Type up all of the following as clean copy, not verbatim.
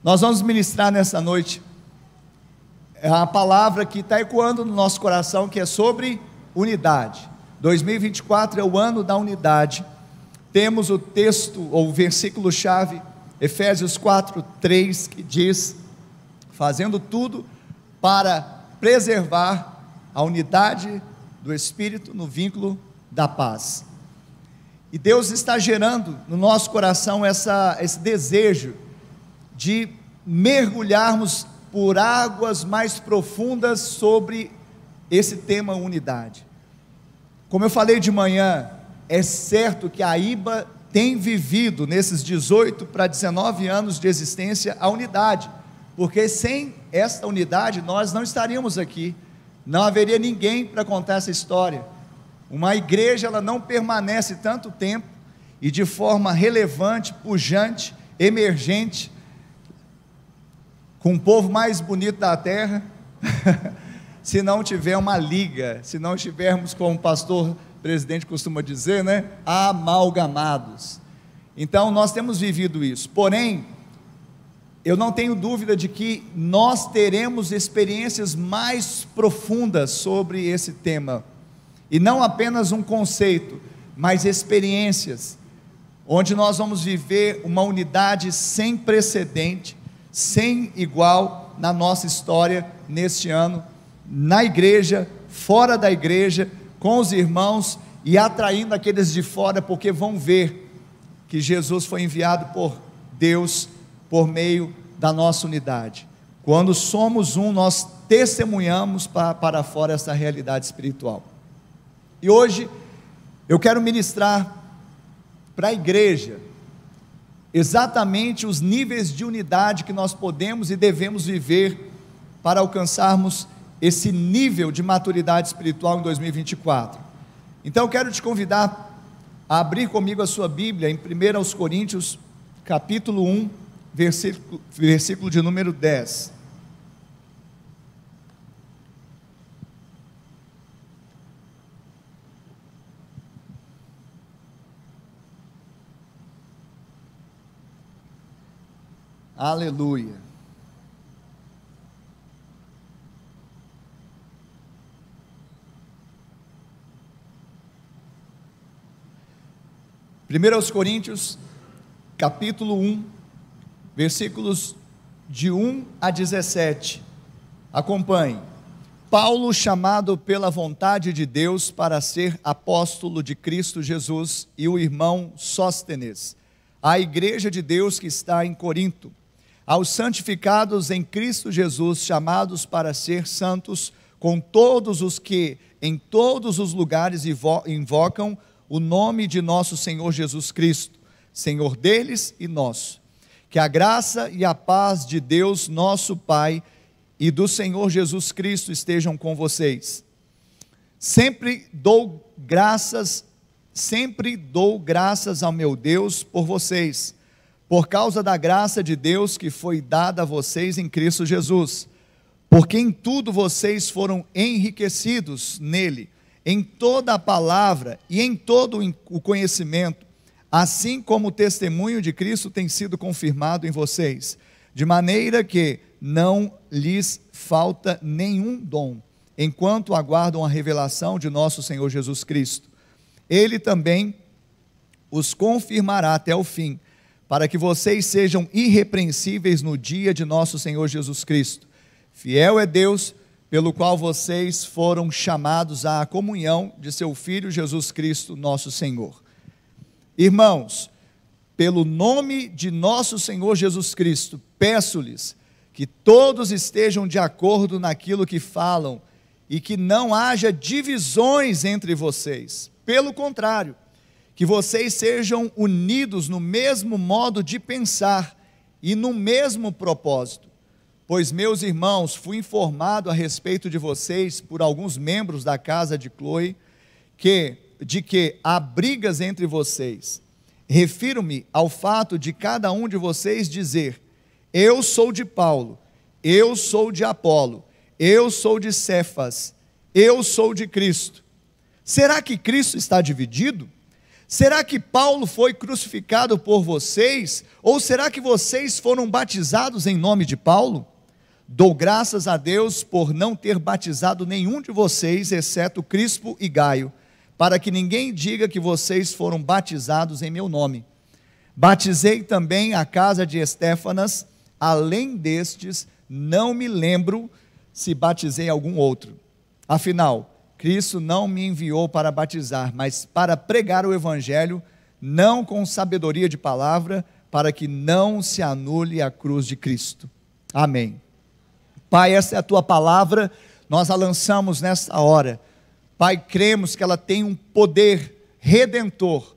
Nós vamos ministrar nessa noite a palavra que está ecoando no nosso coração, que é sobre unidade. 2024 é o ano da unidade. Temos o texto, ou o versículo-chave, Efésios 4:3, que diz: fazendo tudo para preservar a unidade do Espírito no vínculo da paz. E Deus está gerando no nosso coração esse desejo de mergulharmos por águas mais profundas sobre esse tema unidade. Como eu falei de manhã, é certo que a IBA tem vivido nesses 18 para 19 anos de existência a unidade, porque sem esta unidade nós não estaríamos aqui, não haveria ninguém para contar essa história. Uma igreja, ela não permanece tanto tempo e de forma relevante, pujante, emergente, com o povo mais bonito da terra, se não tiver uma liga, se não estivermos, como o pastor presidente costuma dizer, né, amalgamados. Então nós temos vivido isso, porém, eu não tenho dúvida de que nós teremos experiências mais profundas sobre esse tema, e não apenas um conceito, mas experiências, onde nós vamos viver uma unidade sem precedente, sem igual na nossa história, neste ano, na igreja, fora da igreja, com os irmãos, e atraindo aqueles de fora, porque vão ver que Jesus foi enviado por Deus, por meio da nossa unidade. Quando somos um, nós testemunhamos para fora essa realidade espiritual. E hoje, eu quero ministrar para a igreja, exatamente os níveis de unidade que nós podemos e devemos viver, para alcançarmos esse nível de maturidade espiritual em 2024. Então eu quero te convidar a abrir comigo a sua Bíblia em 1 Coríntios, capítulo 1, versículo de número 10. Aleluia. Primeiros Coríntios, capítulo 1, versículos de 1 a 17, acompanhe. Paulo, chamado pela vontade de Deus para ser apóstolo de Cristo Jesus, e o irmão Sóstenes, à igreja de Deus que está em Corinto, aos santificados em Cristo Jesus, chamados para ser santos, com todos os que em todos os lugares invocam o nome de nosso Senhor Jesus Cristo, Senhor deles e nosso. Que a graça e a paz de Deus nosso Pai e do Senhor Jesus Cristo estejam com vocês. Sempre dou graças ao meu Deus por vocês, por causa da graça de Deus que foi dada a vocês em Cristo Jesus, porque em tudo vocês foram enriquecidos nele, em toda a palavra e em todo o conhecimento, assim como o testemunho de Cristo tem sido confirmado em vocês, de maneira que não lhes falta nenhum dom, enquanto aguardam a revelação de nosso Senhor Jesus Cristo. Ele também os confirmará até o fim, para que vocês sejam irrepreensíveis no dia de nosso Senhor Jesus Cristo. Fiel é Deus, pelo qual vocês foram chamados à comunhão de seu Filho Jesus Cristo, nosso Senhor. Irmãos, pelo nome de nosso Senhor Jesus Cristo, peço-lhes que todos estejam de acordo naquilo que falam, e que não haja divisões entre vocês. Pelo contrário, que vocês sejam unidos no mesmo modo de pensar e no mesmo propósito. Pois, meus irmãos, fui informado a respeito de vocês por alguns membros da casa de Cloe, de que há brigas entre vocês. Refiro-me ao fato de cada um de vocês dizer: eu sou de Paulo, eu sou de Apolo, eu sou de Cefas, eu sou de Cristo. Será que Cristo está dividido? Será que Paulo foi crucificado por vocês? Ou será que vocês foram batizados em nome de Paulo? Dou graças a Deus por não ter batizado nenhum de vocês, exceto Crispo e Gaio, para que ninguém diga que vocês foram batizados em meu nome. Batizei também a casa de Estéfanas, além destes, não me lembro se batizei algum outro. Afinal, Cristo não me enviou para batizar, mas para pregar o evangelho, não com sabedoria de palavra, para que não se anule a cruz de Cristo. Amém. Pai, essa é a tua palavra, nós a lançamos nesta hora. Pai, cremos que ela tem um poder redentor,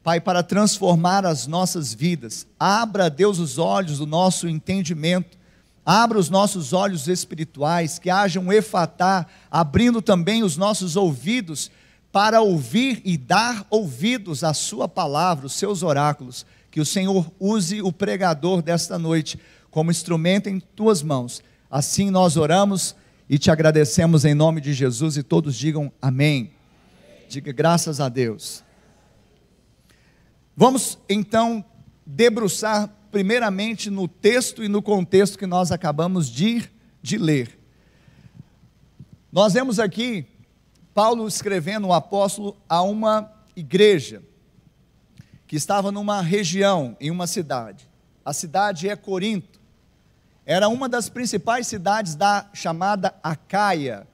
Pai, para transformar as nossas vidas. Abra, Deus, os olhos do nosso entendimento, abra os nossos olhos espirituais, que haja um efatá, abrindo também os nossos ouvidos, para ouvir e dar ouvidos à sua palavra, os seus oráculos. Que o Senhor use o pregador desta noite, como instrumento em tuas mãos. Assim nós oramos e te agradecemos em nome de Jesus, e todos digam amém. Diga graças a Deus. Vamos então debruçar primeiramente no texto e no contexto que nós acabamos de ler. Nós vemos aqui Paulo escrevendo, o apóstolo, a uma igreja que estava numa região, em uma cidade. A cidade é Corinto. Era uma das principais cidades da chamada Acaia,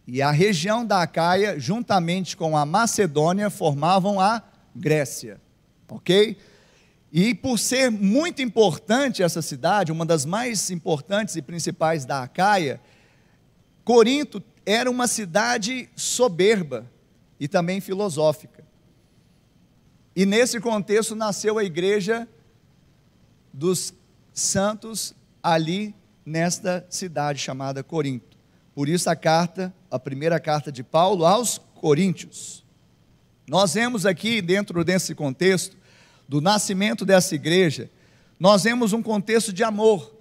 e a região da Acaia, juntamente com a Macedônia, formavam a Grécia, ok? E por ser muito importante essa cidade, uma das mais importantes e principais da Acaia, Corinto era uma cidade soberba e também filosófica. E nesse contexto nasceu a igreja dos santos ali nesta cidade chamada Corinto. Por isso a primeira carta de Paulo aos Coríntios. Nós vemos aqui, dentro desse contexto, do nascimento dessa igreja, nós vemos um contexto de amor,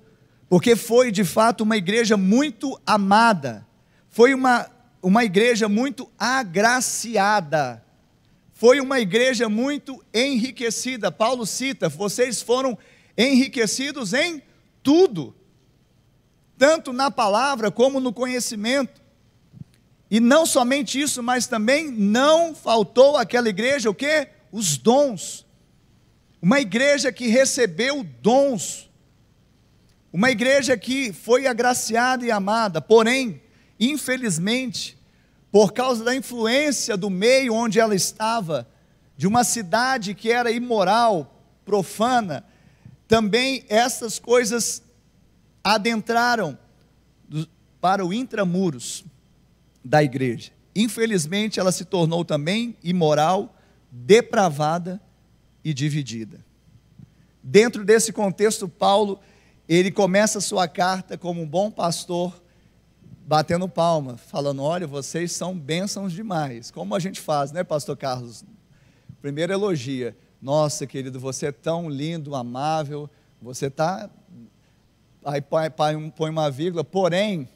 porque foi de fato uma igreja muito amada, foi uma igreja muito agraciada, foi uma igreja muito enriquecida. Paulo cita: vocês foram enriquecidos em tudo, tanto na palavra como no conhecimento. E não somente isso, mas também não faltou àquela igreja o quê? Os dons. Uma igreja que recebeu dons, uma igreja que foi agraciada e amada. Porém, infelizmente, por causa da influência do meio onde ela estava, de uma cidade que era imoral, profana, também essas coisas adentraram para o intramuros da igreja. Infelizmente, ela se tornou também imoral, depravada e dividida. Dentro desse contexto, Paulo, ele começa a sua carta como um bom pastor, batendo palma, falando: olha, vocês são bênçãos demais. Como a gente faz, né, pastor Carlos? Primeiro elogia: nossa, querido, você é tão lindo, amável, você está... Aí põe uma vírgula, porém...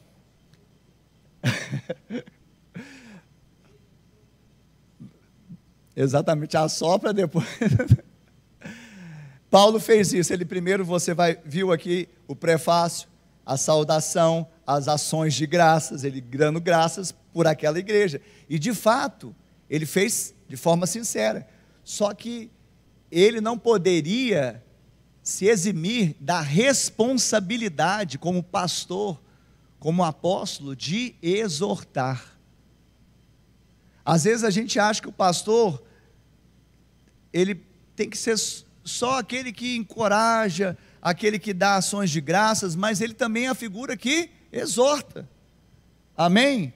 Exatamente, assopra depois. Paulo fez isso. Ele primeiro, viu aqui o prefácio, a saudação, as ações de graças, ele dando graças por aquela igreja. E de fato, ele fez de forma sincera. Só que ele não poderia se eximir da responsabilidade como pastor, como apóstolo, de exortar. Às vezes a gente acha que o pastor, ele tem que ser só aquele que encoraja, aquele que dá ações de graças, mas ele também é a figura que exorta. Amém?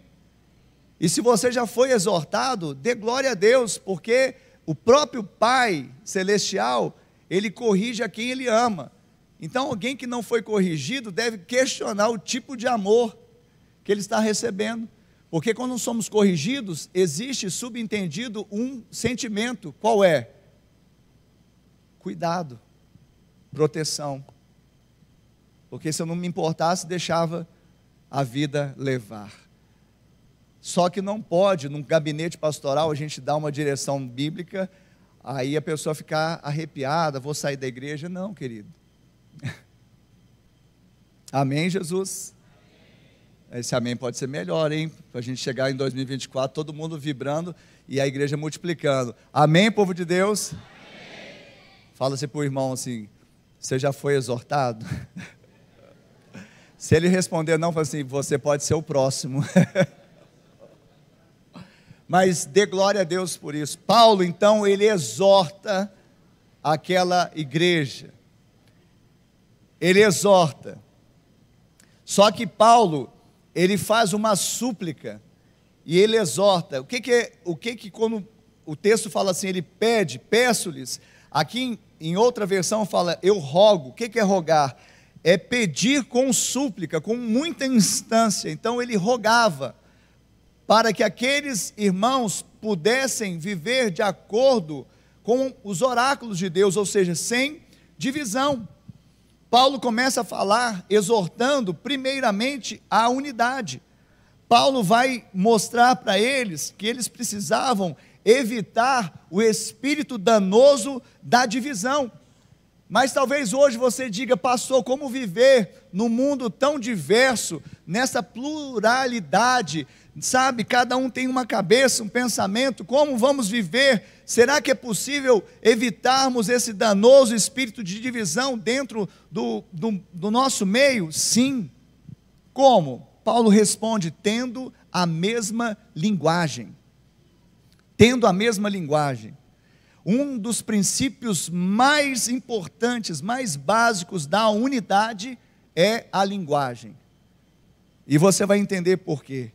E se você já foi exortado, dê glória a Deus, porque o próprio Pai Celestial, ele corrige a quem ele ama. Então alguém que não foi corrigido deve questionar o tipo de amor que ele está recebendo. Porque quando somos corrigidos, existe subentendido um sentimento. Qual é? Cuidado, proteção. Porque se eu não me importasse, deixava a vida levar. Só que não pode, num gabinete pastoral, a gente dar uma direção bíblica, aí a pessoa ficar arrepiada, vou sair da igreja. Não, querido. Amém, Jesus? Esse amém pode ser melhor, hein? Para a gente chegar em 2024, todo mundo vibrando e a igreja multiplicando. Amém, povo de Deus? Amém. Fala assim para o irmão assim, você já foi exortado? Se ele responder não, fala assim, você pode ser o próximo. Mas dê glória a Deus por isso. Paulo, então, ele exorta aquela igreja. Ele exorta. Só que Paulo, ele faz uma súplica e ele exorta. O que quando o texto fala assim, ele pede, peço-lhes. Aqui em outra versão fala, eu rogo. O que é rogar? É pedir com súplica, com muita instância. Então ele rogava para que aqueles irmãos pudessem viver de acordo com os oráculos de Deus, ou seja, sem divisão. Paulo começa a falar, exortando primeiramente a unidade. Paulo vai mostrar para eles que eles precisavam evitar o espírito danoso da divisão. Mas talvez hoje você diga, pastor, como viver num mundo tão diverso, nessa pluralidade, sabe, cada um tem uma cabeça, um pensamento, como vamos viver? Será que é possível evitarmos esse danoso espírito de divisão dentro do nosso meio? Sim. Como? Paulo responde, tendo a mesma linguagem. Tendo a mesma linguagem. Um dos princípios mais importantes, mais básicos da unidade é a linguagem. E você vai entender por quê.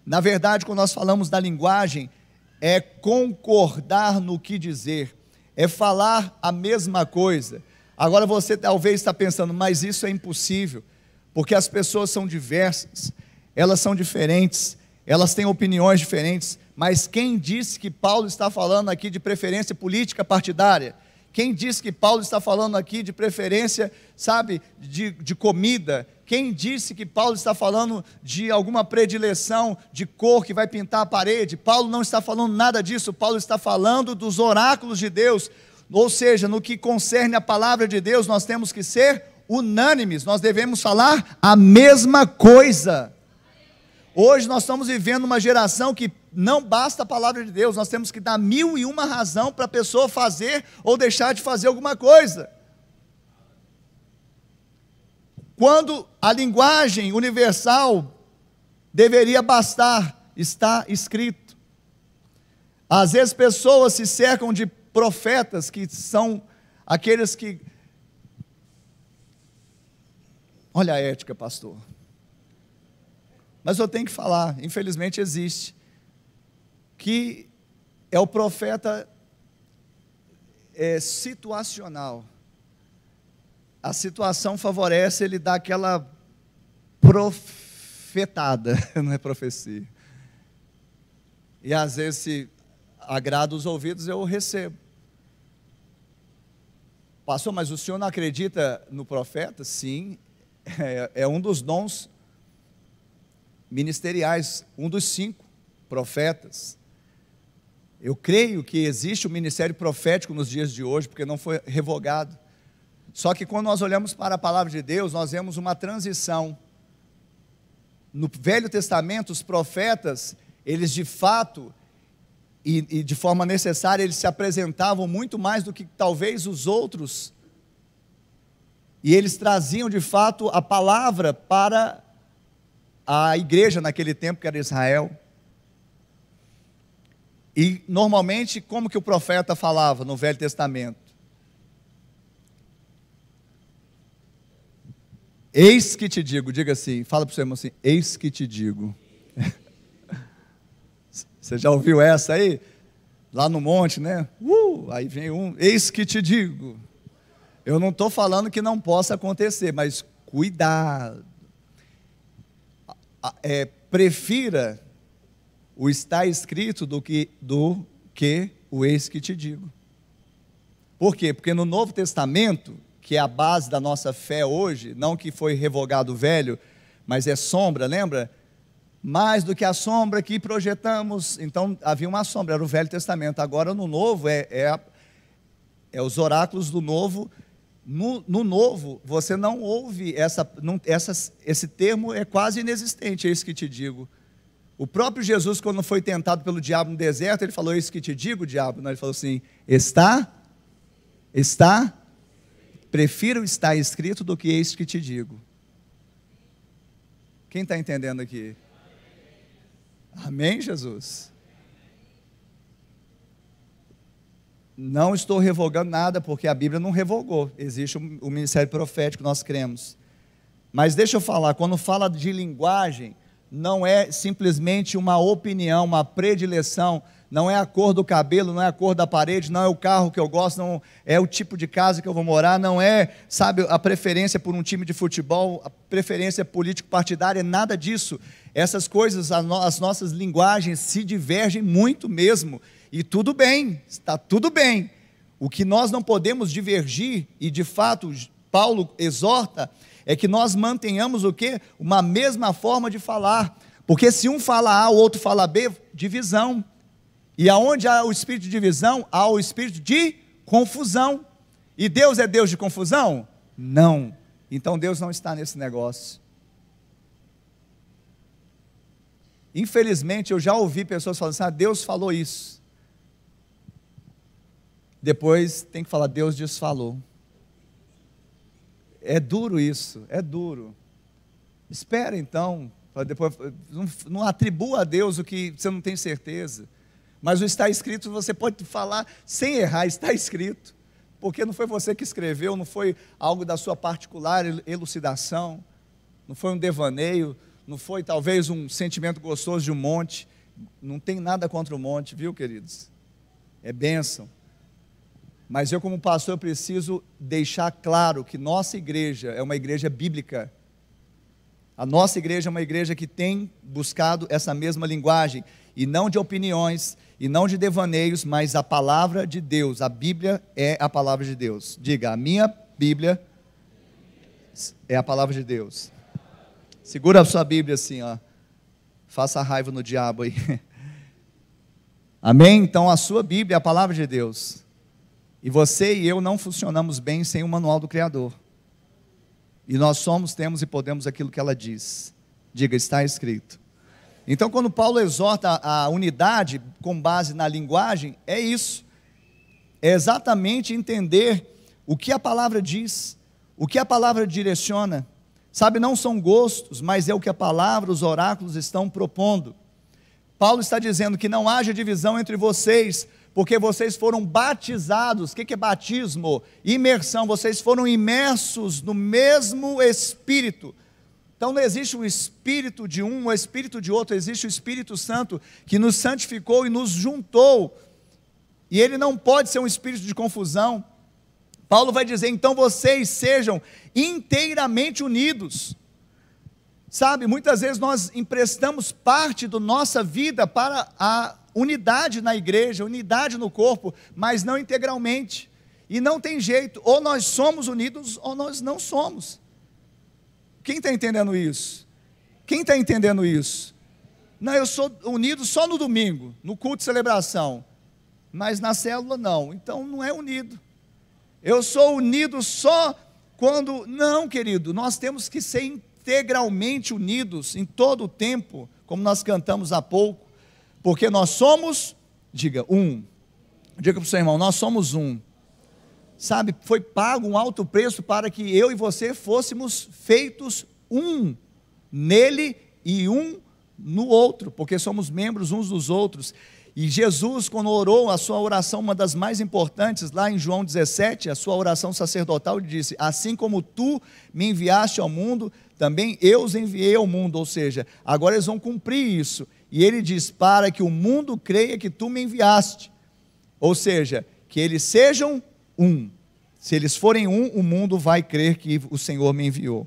Na verdade, quando nós falamos da linguagem, é concordar no que dizer, é falar a mesma coisa. Agora você talvez está pensando, mas isso é impossível, porque as pessoas são diversas, elas são diferentes, elas têm opiniões diferentes, mas quem disse que Paulo está falando aqui de preferência política partidária? Quem disse que Paulo está falando aqui de preferência, sabe, de comida? Quem disse que Paulo está falando de alguma predileção de cor que vai pintar a parede? Paulo não está falando nada disso, Paulo está falando dos oráculos de Deus, ou seja, no que concerne a palavra de Deus, nós temos que ser unânimes, nós devemos falar a mesma coisa. Hoje nós estamos vivendo uma geração que não basta a palavra de Deus, nós temos que dar 1001 razão para a pessoa fazer ou deixar de fazer alguma coisa. Quando a linguagem universal deveria bastar, está escrito. Às vezes pessoas se cercam de profetas, que são aqueles que... Olha a ética, pastor. Mas eu tenho que falar, infelizmente existe, que é o profeta situacional. A situação favorece, ele dá aquela profetada, não é profecia. E às vezes, se agrada os ouvidos, eu recebo. Pastor, mas o senhor não acredita no profeta? Sim, é um dos dons ministeriais, um dos 5 profetas. Eu creio que existe o ministério profético nos dias de hoje, porque não foi revogado. Só que quando nós olhamos para a palavra de Deus, nós vemos uma transição. No Velho Testamento, os profetas, eles de fato, e de forma necessária, eles se apresentavam muito mais do que talvez os outros, e eles traziam de fato a palavra para a igreja naquele tempo, que era Israel. E normalmente, como que o profeta falava no Velho Testamento? Eis que te digo, diga assim, fala para o seu irmão assim, eis que te digo. Você já ouviu essa aí? Lá no monte, né? Aí vem eis que te digo. Eu não estou falando que não possa acontecer, mas cuidado. Prefira o está escrito do que o eis que te digo. Por quê? Porque no Novo Testamento, que é a base da nossa fé hoje, não que foi revogado o velho, mas é sombra, lembra? mais do que a sombra que projetamos. Então havia uma sombra, era o Velho Testamento. Agora no Novo é os oráculos do Novo. No Novo você não ouve esse termo, é quase inexistente, é isso que te digo. O próprio Jesus, quando foi tentado pelo diabo no deserto, ele falou: isso que te digo, diabo. Não, ele falou assim: prefiro estar escrito do que isso que te digo. Quem está entendendo aqui? Amém, Jesus? Não estou revogando nada, porque a Bíblia não revogou. Existe o ministério profético, nós cremos. Mas deixa eu falar, quando fala de linguagem, não é simplesmente uma opinião, uma predileção, não é a cor do cabelo, não é a cor da parede, não é o carro que eu gosto, não é o tipo de casa que eu vou morar, não é, sabe, a preferência por um time de futebol, a preferência político-partidária, nada disso. Essas coisas, as nossas linguagens se divergem muito mesmo, e tudo bem, está tudo bem. O que nós não podemos divergir, e de fato Paulo exorta, é que nós mantenhamos o quê? Uma mesma forma de falar, porque se um fala A, o outro fala B, divisão. E aonde há o espírito de divisão, há o espírito de confusão. E Deus é Deus de confusão? Não. Então Deus não está nesse negócio. Infelizmente eu já ouvi pessoas falando assim: Deus falou isso. Depois tem que falar: Deus desfalou. É duro isso, é duro. Espera então, depois, não atribua a Deus o que você não tem certeza. Mas o está escrito você pode falar sem errar, está escrito. Porque não foi você que escreveu, não foi algo da sua particular elucidação, não foi um devaneio, não foi talvez um sentimento gostoso de um monte. Não tem nada contra o monte, viu, queridos? É bênção. Mas eu, como pastor, eu preciso deixar claro que nossa igreja é uma igreja bíblica. A nossa igreja é uma igreja que tem buscado essa mesma linguagem, e não de opiniões, e não de devaneios, mas a palavra de Deus. A Bíblia é a palavra de Deus. Diga: a minha Bíblia é a palavra de Deus. Segura a sua Bíblia assim, ó. Faça raiva no diabo aí. Amém? Então a sua Bíblia é a palavra de Deus. E você e eu não funcionamos bem sem o manual do Criador. E nós somos, temos e podemos aquilo que ela diz. Diga: está escrito. Então, quando Paulo exorta a unidade com base na linguagem, é isso. É exatamente entender o que a palavra diz, o que a palavra direciona. Sabe, não são gostos, mas é o que a palavra, os oráculos estão propondo. Paulo está dizendo que não haja divisão entre vocês, porque vocês foram batizados. O que é batismo? Imersão. Vocês foram imersos no mesmo Espírito. Então não existe o Espírito de um, o Espírito de outro, existe o Espírito Santo que nos santificou e nos juntou. E ele não pode ser um espírito de confusão. Paulo vai dizer: então vocês sejam inteiramente unidos. Sabe, muitas vezes nós emprestamos parte da nossa vida para a unidade na igreja, unidade no corpo, mas não integralmente. E não tem jeito, ou nós somos unidos ou nós não somos. Quem está entendendo isso? Quem está entendendo isso? Não, eu sou unido só no domingo, no culto de celebração, mas na célula não, então não é unido. Eu sou unido só quando... Não, querido, nós temos que ser integralmente unidos em todo o tempo, como nós cantamos há pouco, porque nós somos, diga, um. Diga para o seu irmão: nós somos um. Sabe, foi pago um alto preço para que eu e você fôssemos feitos um nele e um no outro, porque somos membros uns dos outros. E Jesus, quando orou a sua oração, uma das mais importantes, lá em João 17, a sua oração sacerdotal, ele disse: assim como tu me enviaste ao mundo, também eu os enviei ao mundo. Ou seja, agora eles vão cumprir isso. E ele diz: para que o mundo creia que tu me enviaste. Ou seja, que eles sejam um. Se eles forem um, o mundo vai crer que o Senhor me enviou.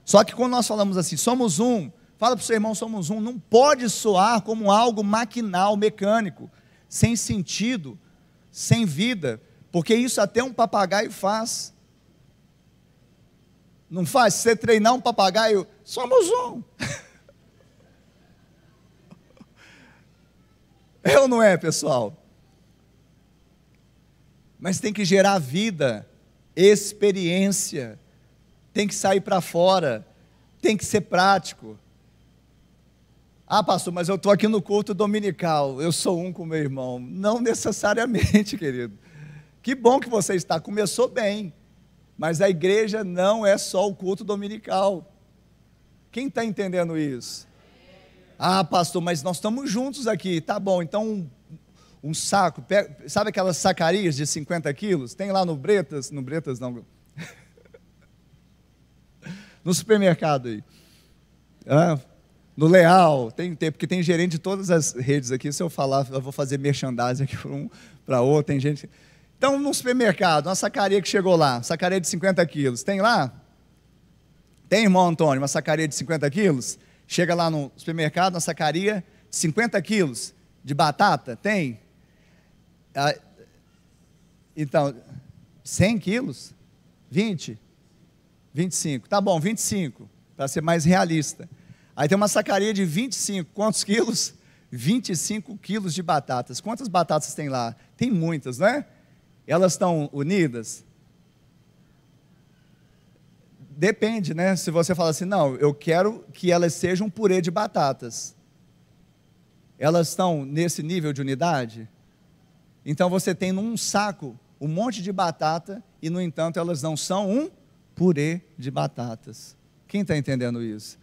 Só que quando nós falamos assim, somos um, fala para o seu irmão: somos um, não pode soar como algo maquinal, mecânico, sem sentido, sem vida, porque isso até um papagaio faz. Não faz? Se você treinar um papagaio, somos um. ou não é, pessoal? Mas tem que gerar vida, experiência, tem que sair para fora, tem que ser prático. Ah, pastor, mas eu estou aqui no culto dominical, eu sou um com meu irmão. Não necessariamente, querido. Que bom que você está, começou bem, mas a igreja não é só o culto dominical. Quem está entendendo isso? Ah, pastor, mas nós estamos juntos aqui, tá bom, então um saco, sabe aquelas sacarias de 50 quilos? Tem lá no Bretas não, no supermercado aí, no Leal, porque tem gerente de todas as redes aqui, se eu falar, eu vou fazer merchandising aqui para outro, tem gente. Então, no supermercado, uma sacaria que chegou lá, sacaria de 50 quilos, tem lá? Tem, irmão Antônio, uma sacaria de 50 quilos? Chega lá no supermercado, uma sacaria de 50 quilos de batata, tem? Então, 100 quilos? 20? 25, tá bom, 25, para ser mais realista. Aí tem uma sacaria de 25, quantos quilos? 25 quilos de batatas. Quantas batatas tem lá? Tem muitas, não é? Elas estão unidas? Depende, né? Se você fala assim, não, eu quero que elas sejam um purê de batatas. Elas estão nesse nível de unidade? Então você tem num saco um monte de batata e, no entanto, elas não são um purê de batatas. Quem está entendendo isso?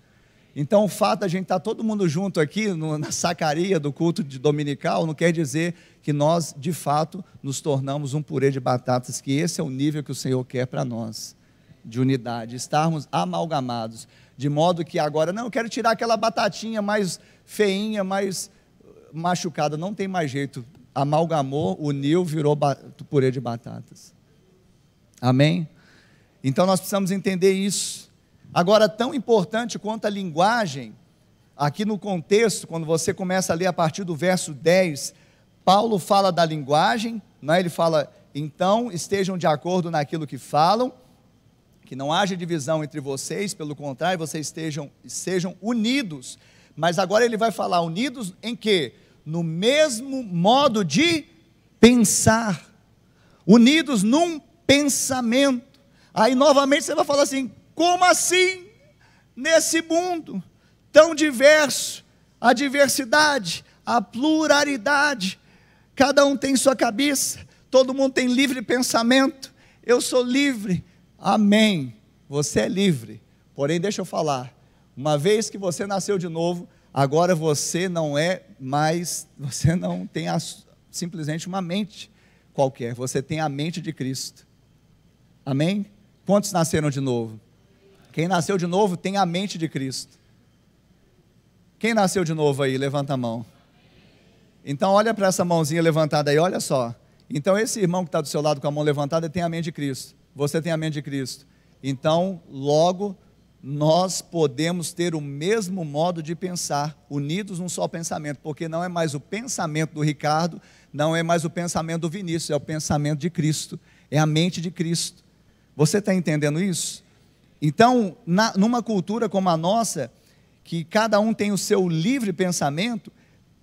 Então, o fato de a gente estar todo mundo junto aqui na sacaria do culto de dominical não quer dizer que nós, de fato, nos tornamos um purê de batatas, que esse é o nível que o Senhor quer para nós, de unidade, estarmos amalgamados, de modo que agora, não, eu quero tirar aquela batatinha mais feinha, mais machucada, não tem mais jeito, amalgamou, uniu, virou purê de batatas. Amém? Então, nós precisamos entender isso. Agora, tão importante quanto a linguagem, aqui no contexto, quando você começa a ler a partir do verso 10, Paulo fala da linguagem, né? Ele fala, então estejam de acordo naquilo que falam, que não haja divisão entre vocês, pelo contrário, vocês sejam unidos. Mas agora ele vai falar, unidos em quê? No mesmo modo de pensar, unidos num pensamento. Aí novamente você vai falar assim, como assim, nesse mundo tão diverso, a diversidade, a pluralidade, cada um tem sua cabeça, todo mundo tem livre pensamento, eu sou livre, amém, você é livre, porém deixa eu falar, uma vez que você nasceu de novo, agora você não é mais, você não tem simplesmente uma mente qualquer, você tem a mente de Cristo, amém? Quantos nasceram de novo? Quem nasceu de novo tem a mente de Cristo. Quem nasceu de novo aí? Levanta a mão. Então olha para essa mãozinha levantada aí, olha só. Então esse irmão que está do seu lado com a mão levantada tem a mente de Cristo. Você tem a mente de Cristo. Então logo nós podemos ter o mesmo modo de pensar, unidos num só pensamento, porque não é mais o pensamento do Ricardo, não é mais o pensamento do Vinícius, é o pensamento de Cristo, é a mente de Cristo. Você está entendendo isso? Então, numa cultura como a nossa, que cada um tem o seu livre pensamento,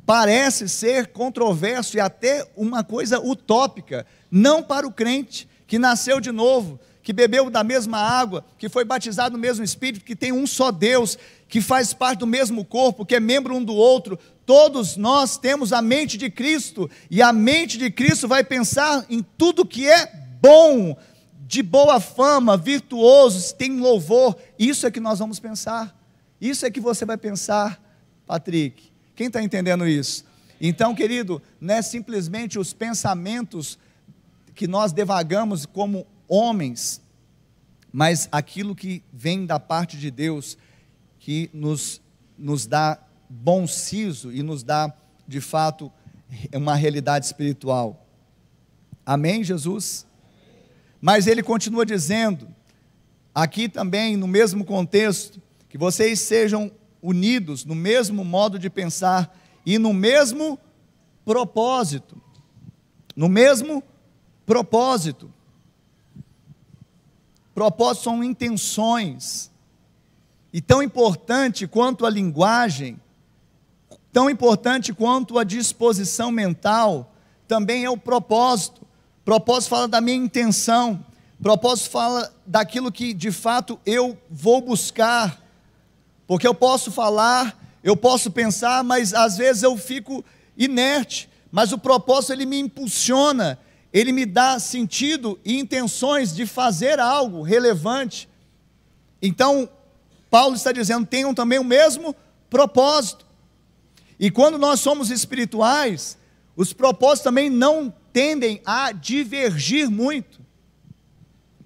parece ser controverso e até uma coisa utópica, não para o crente, que nasceu de novo, que bebeu da mesma água, que foi batizado no mesmo Espírito, que tem um só Deus, que faz parte do mesmo corpo, que é membro um do outro. Todos nós temos a mente de Cristo, e a mente de Cristo vai pensar em tudo que é bom, de boa fama, virtuoso, se tem louvor, isso é que nós vamos pensar, isso é que você vai pensar, Patrick, quem está entendendo isso? Então, querido, não é simplesmente os pensamentos que nós devagamos como homens, mas aquilo que vem da parte de Deus, que nos dá bom siso e nos dá, de fato, uma realidade espiritual. Amém, Jesus? Mas ele continua dizendo, aqui também no mesmo contexto, que vocês sejam unidos no mesmo modo de pensar e no mesmo propósito. No mesmo propósito. Propósitos são intenções. E tão importante quanto a linguagem, Tão importante quanto a disposição mental, também é o propósito. Propósito fala da minha intenção, propósito fala daquilo que de fato eu vou buscar, porque eu posso falar, eu posso pensar, mas às vezes eu fico inerte, mas o propósito ele me impulsiona, ele me dá sentido e intenções de fazer algo relevante. Então, Paulo está dizendo, tenham também o mesmo propósito. E quando nós somos espirituais, os propósitos também não tendem a divergir muito.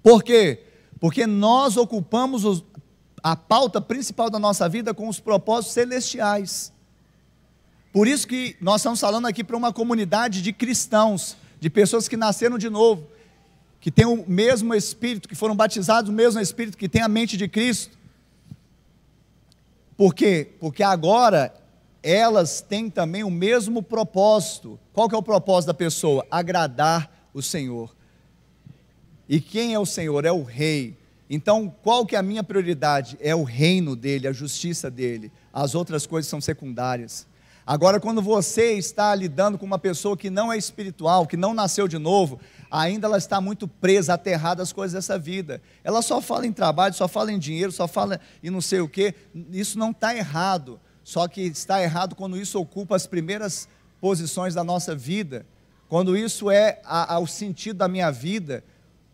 Por quê? Porque nós ocupamos a pauta principal da nossa vida com os propósitos celestiais. Por isso que nós estamos falando aqui para uma comunidade de cristãos, de pessoas que nasceram de novo, que têm o mesmo Espírito, que foram batizados no mesmo Espírito, que têm a mente de Cristo. Por quê? Porque agora elas têm também o mesmo propósito. Qual que é o propósito da pessoa? Agradar o Senhor. E quem é o Senhor? É o Rei. Então, qual que é a minha prioridade? É o reino dele, a justiça dele. As outras coisas são secundárias. Agora, quando você está lidando com uma pessoa que não é espiritual, que não nasceu de novo, ainda ela está muito presa, aterrada às coisas dessa vida. Ela só fala em trabalho, só fala em dinheiro, só fala em não sei o quê. Isso não está errado. Só que está errado quando isso ocupa as primeiras posições da nossa vida. Quando isso é o sentido da minha vida.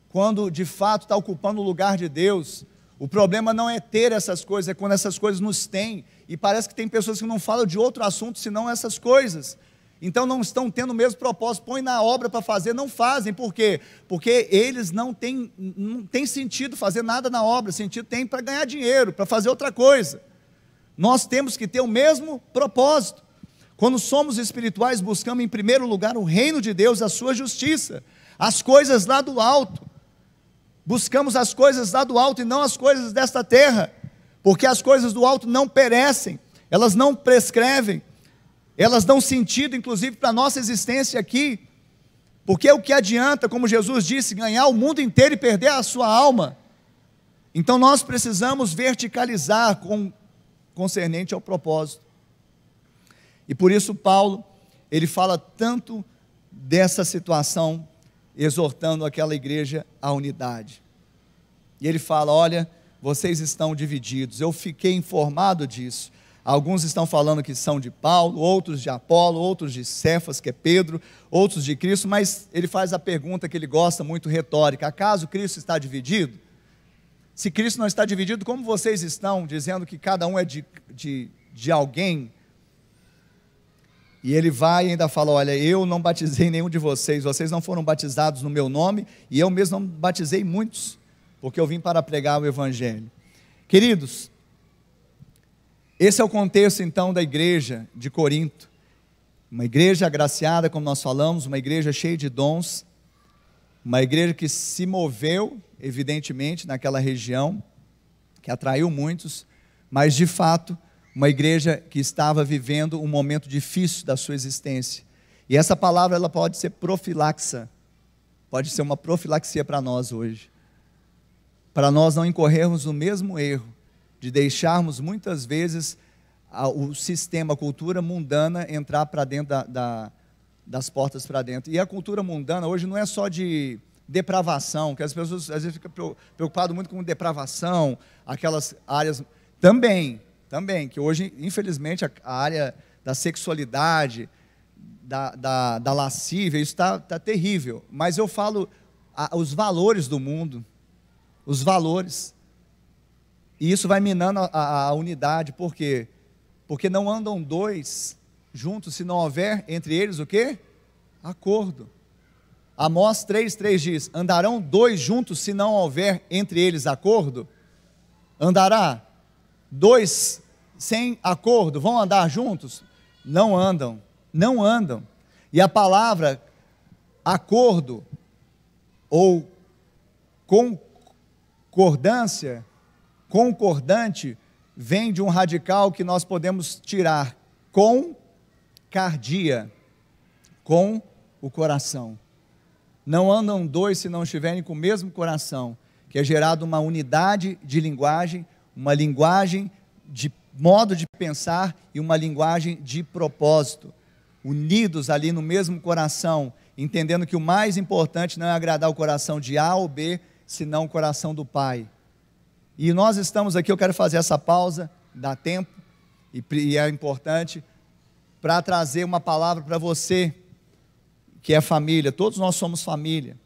Quando de fato está ocupando o lugar de Deus. O problema não é ter essas coisas, é quando essas coisas nos têm. E parece que tem pessoas que não falam de outro assunto senão essas coisas. Então não estão tendo o mesmo propósito. Põe na obra para fazer, não fazem. Por quê? Porque eles não têm sentido fazer nada na obra. Sentido tem para ganhar dinheiro, para fazer outra coisa. Nós temos que ter o mesmo propósito. Quando somos espirituais, buscamos em primeiro lugar o reino de Deus, a sua justiça. As coisas lá do alto. Buscamos as coisas lá do alto e não as coisas desta terra, porque as coisas do alto não perecem, elas não prescrevem, elas dão sentido inclusive para a nossa existência aqui, porque o que adianta, como Jesus disse, ganhar o mundo inteiro e perder a sua alma? Então nós precisamos verticalizar concernente ao propósito. E por isso Paulo, ele fala tanto dessa situação, exortando aquela igreja à unidade. E ele fala, olha, vocês estão divididos, eu fiquei informado disso. Alguns estão falando que são de Paulo, outros de Apolo, outros de Cefas, que é Pedro, outros de Cristo, mas ele faz a pergunta que ele gosta muito, retórica: acaso Cristo está dividido? Se Cristo não está dividido, como vocês estão dizendo que cada um é de alguém? E ele vai e ainda fala, olha, eu não batizei nenhum de vocês, vocês não foram batizados no meu nome, e eu mesmo não batizei muitos, porque eu vim para pregar o Evangelho. Queridos, esse é o contexto então da igreja de Corinto, uma igreja agraciada, como nós falamos, uma igreja cheia de dons, uma igreja que se moveu, evidentemente, naquela região, que atraiu muitos, mas de fato, uma igreja que estava vivendo um momento difícil da sua existência. E essa palavra ela pode ser profilaxa, pode ser uma profilaxia para nós hoje, para nós não incorrermos no mesmo erro, de deixarmos muitas vezes o sistema, a cultura mundana entrar para dentro das portas para dentro. E a cultura mundana hoje não é só de depravação, que as pessoas às vezes ficam preocupadas muito com depravação, aquelas áreas, também, que hoje, infelizmente, a área da sexualidade, da lascívia, isso está terrível. Mas eu falo os valores do mundo, os valores. E isso vai minando a unidade. Por quê? Porque não andam dois juntos se não houver entre eles o quê? Acordo. Amós 3:3 diz, andarão dois juntos se não houver entre eles acordo? Andará dois sem acordo, vão andar juntos? Não andam, não andam. E a palavra acordo ou concordante, vem de um radical que nós podemos tirar, concardia, com o coração. Não andam dois se não estiverem com o mesmo coração, que é gerado uma unidade de linguagem, uma linguagem de modo de pensar e uma linguagem de propósito, unidos ali no mesmo coração, entendendo que o mais importante não é agradar o coração de A ou B, senão o coração do Pai. E nós estamos aqui, eu quero fazer essa pausa, dá tempo, e é importante, para trazer uma palavra para você, que é família. Todos nós somos família.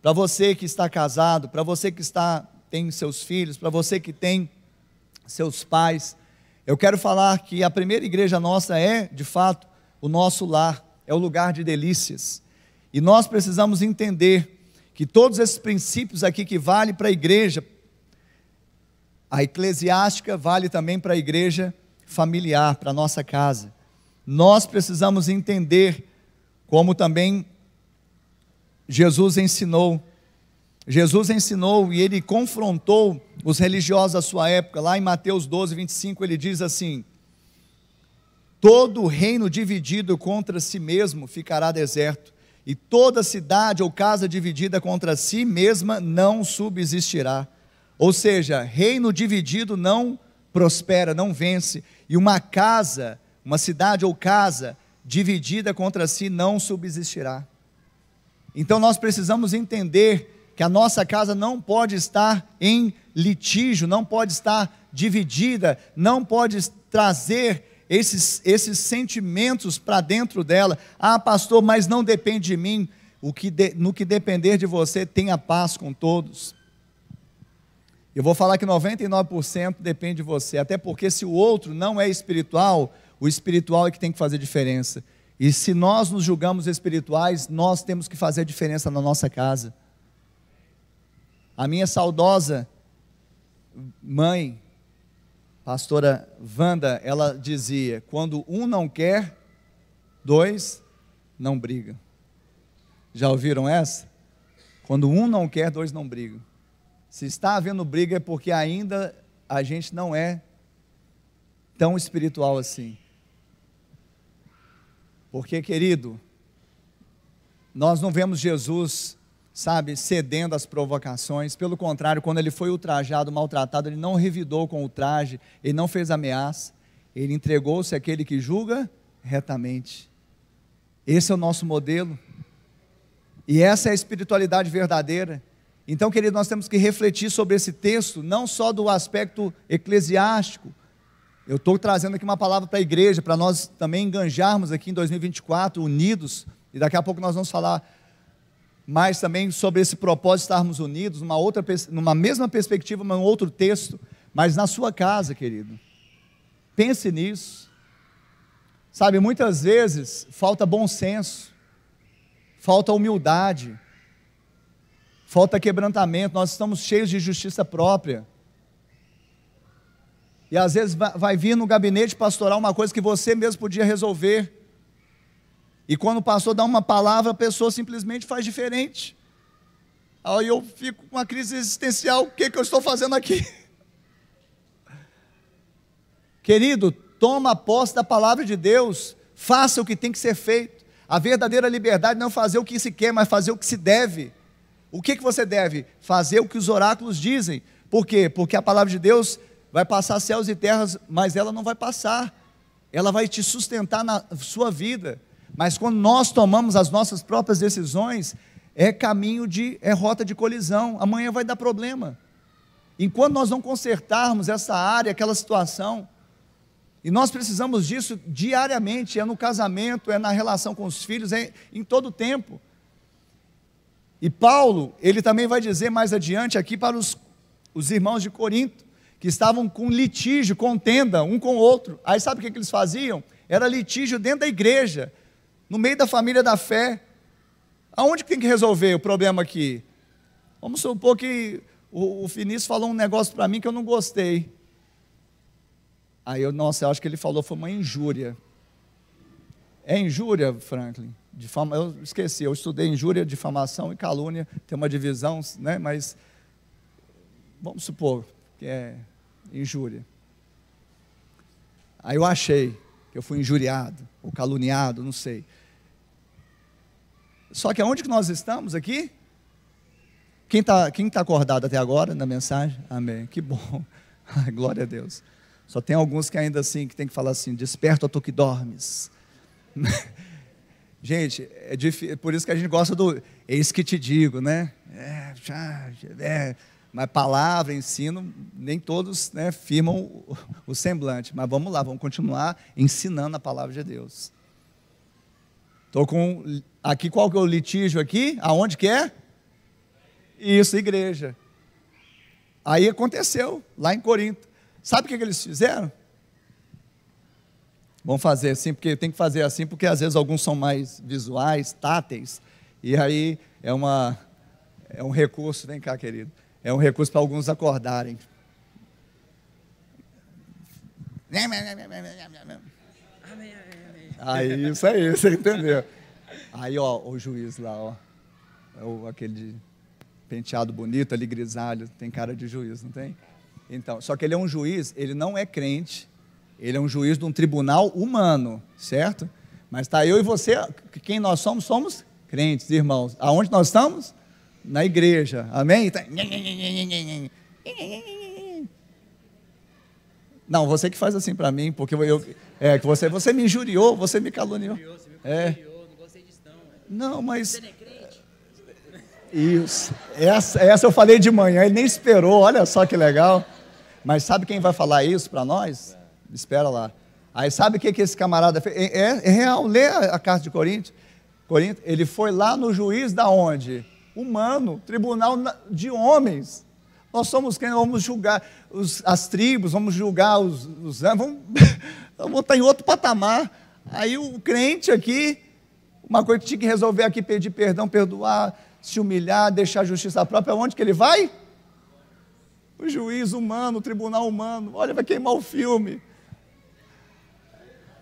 Para você que está casado, para você que tem seus filhos, para você que tem seus pais, eu quero falar que a primeira igreja nossa é, de fato, o nosso lar, é o lugar de delícias. E nós precisamos entender que todos esses princípios aqui que vale para a igreja, a eclesiástica vale também para a igreja familiar, para a nossa casa. Nós precisamos entender como também Jesus ensinou e ele confrontou os religiosos da sua época. Lá em Mateus 12, 25, ele diz assim: todo reino dividido contra si mesmo ficará deserto, e toda cidade ou casa dividida contra si mesma não subsistirá. Ou seja, reino dividido não prospera, não vence, e uma cidade ou casa dividida contra si não subsistirá. Então nós precisamos entender que a nossa casa não pode estar em litígio, não pode estar dividida, não pode trazer esses sentimentos para dentro dela. Ah, pastor, mas não depende de mim. No que depender de você, tenha paz com todos. Eu vou falar que 99% depende de você, até porque se o outro não é espiritual, o espiritual é que tem que fazer diferença. E se nós nos julgamos espirituais, nós temos que fazer diferença na nossa casa. A minha saudosa mãe, pastora Wanda, ela dizia: quando um não quer, dois não brigam. Já ouviram essa? Quando um não quer, dois não brigam. Se está havendo briga é porque ainda a gente não é tão espiritual assim. Porque, querido, nós não vemos Jesus, cedendo às provocações. Pelo contrário, quando ele foi ultrajado, maltratado, ele não revidou com ultraje, ele não fez ameaça, ele entregou-se àquele que julga retamente. Esse é o nosso modelo, e essa é a espiritualidade verdadeira. Então, querido, nós temos que refletir sobre esse texto, não só do aspecto eclesiástico. Eu estou trazendo aqui uma palavra para a igreja, para nós também enganjarmos aqui em 2024, unidos, e daqui a pouco nós vamos falar mais também sobre esse propósito de estarmos unidos, numa mesma perspectiva, mas em outro texto, mas na sua casa, querido. Pense nisso. Muitas vezes falta bom senso, falta humildade, falta quebrantamento. Nós estamos cheios de justiça própria. E às vezes vai vir no gabinete pastoral uma coisa que você mesmo podia resolver. E quando o pastor dá uma palavra, a pessoa simplesmente faz diferente. Aí eu fico com uma crise existencial: o que eu estou fazendo aqui? Querido, toma posse da palavra de Deus, faça o que tem que ser feito. A verdadeira liberdade não é fazer o que se quer, mas fazer o que se deve. O que você deve? Fazer o que os oráculos dizem. Por quê? Porque a palavra de Deus vai passar céus e terras, mas ela não vai passar. Ela vai te sustentar na sua vida. Mas quando nós tomamos as nossas próprias decisões, é rota de colisão. Amanhã vai dar problema. Enquanto nós não consertarmos essa área, aquela situação, e nós precisamos disso diariamente, é no casamento, é na relação com os filhos, é em todo o tempo. E Paulo, ele também vai dizer mais adiante aqui para os irmãos de Corinto, que estavam com litígio, contenda, um com o outro. Aí sabe o que eles faziam? Era litígio dentro da igreja, no meio da família da fé. Aonde que tem que resolver o problema aqui? Vamos supor que o Finício falou um negócio para mim que eu não gostei. Aí eu acho que ele falou, foi uma injúria. É injúria, Franklin? Eu esqueci, eu estudei injúria, difamação e calúnia, tem uma divisão, né? Mas vamos supor que é injúria. Aí eu achei que eu fui injuriado, ou caluniado, não sei. Só que aonde que nós estamos aqui? Quem tá acordado até agora na mensagem? Amém, que bom, glória a Deus. Só tem alguns que ainda assim, que tem que falar assim, desperta tu que dormes. Gente, é difícil, por isso que a gente gosta do, eis que te digo, né? Mas palavra, ensino, nem todos, né, firmam o semblante. Mas vamos lá, vamos continuar ensinando a palavra de Deus. Estou com, aqui qual que é o litígio aqui? Aonde que é? Isso, igreja. Aí aconteceu, lá em Corinto. Sabe o que eles fizeram? Vamos fazer assim, porque tem que fazer assim, porque às vezes alguns são mais visuais, táteis, e aí é um recurso, vem cá, querido, é um recurso para alguns acordarem. Aí, isso aí, você entendeu? Aí, ó, o juiz lá, ó, aquele penteado bonito ali, grisalho, tem cara de juiz, não tem? Então, só que ele é um juiz, ele não é crente, ele é um juiz de um tribunal humano, certo? Mas está eu e você, quem nós somos? Somos crentes, irmãos. Aonde nós estamos? Na igreja, amém? Não, você que faz assim para mim, porque que você me injuriou, você me caluniou. Você me caluniou, não gostei disso não. Não, mas... Você não é crente? Isso, essa eu falei de manhã, ele nem esperou, olha só que legal. Mas sabe quem vai falar isso para nós? Espera lá. Aí sabe o que esse camarada fez? É real, lê a carta de Corinto. Ele foi lá no juiz da onde? Humano, tribunal de homens. Nós somos quem? Vamos julgar as tribos, vamos julgar os vamos estar em outro patamar. Aí o crente aqui, uma coisa que tinha que resolver aqui, pedir perdão, perdoar, se humilhar, deixar a justiça própria, onde que ele vai? O juiz humano, o tribunal humano, olha, vai queimar o filme.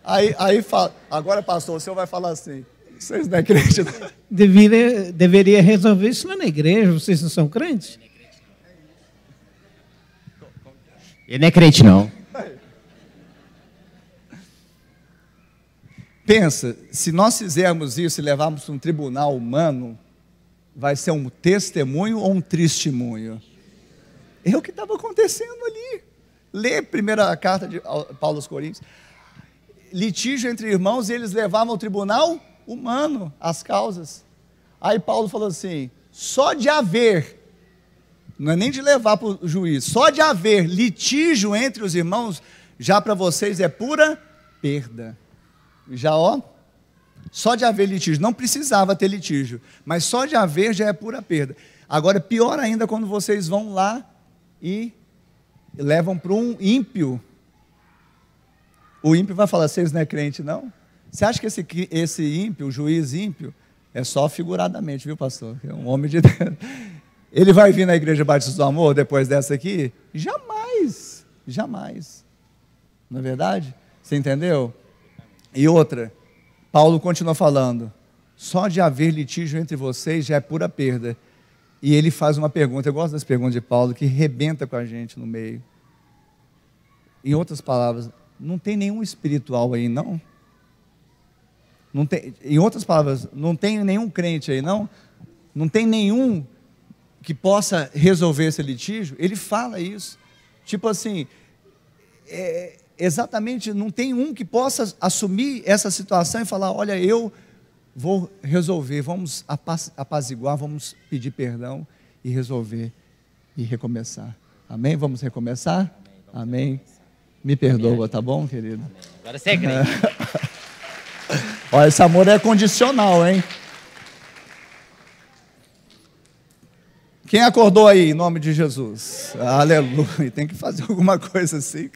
Aí fala, agora pastor, o senhor vai falar assim, vocês não é crente? Deveria resolver isso lá na igreja, vocês não são crentes? Ele não é crente não. Pensa, se nós fizermos isso e levarmos para um tribunal humano, vai ser um testemunho ou um testemunho? É o que estava acontecendo ali. Lê a primeira carta de Paulo aos Coríntios. Litígio entre irmãos, e eles levavam ao tribunal humano as causas. Aí Paulo falou assim, só de haver, não é nem de levar para o juiz, só de haver litígio entre os irmãos, já para vocês é pura perda. Já só de haver litígio, não precisava ter litígio, mas só de haver já é pura perda. Agora, pior ainda quando vocês vão lá e levam para um ímpio. O ímpio vai falar, vocês não é crente não? Você acha que esse ímpio, o juiz ímpio, é só figuradamente, viu pastor? É um homem de Deus. Ele vai vir na Igreja Batista do Amor depois dessa aqui? Jamais, jamais. Não é verdade? Você entendeu? E outra, Paulo continua falando, só de haver litígio entre vocês já é pura perda. E ele faz uma pergunta, eu gosto das perguntas de Paulo, que rebenta com a gente no meio. Em outras palavras, não tem nenhum espiritual aí, não? Não tem, em outras palavras, não tem nenhum crente aí, não? Não tem nenhum que possa resolver esse litígio? Ele fala isso. Tipo assim, exatamente, não tem um que possa assumir essa situação e falar, olha, eu vou resolver, vamos apaziguar, vamos pedir perdão e resolver e recomeçar. Amém? Vamos recomeçar? Amém. Me perdoa, tá bom, querido? Agora você é crente. Olha, esse amor é condicional, hein? Quem acordou aí, em nome de Jesus? Aleluia. Tem que fazer alguma coisa assim,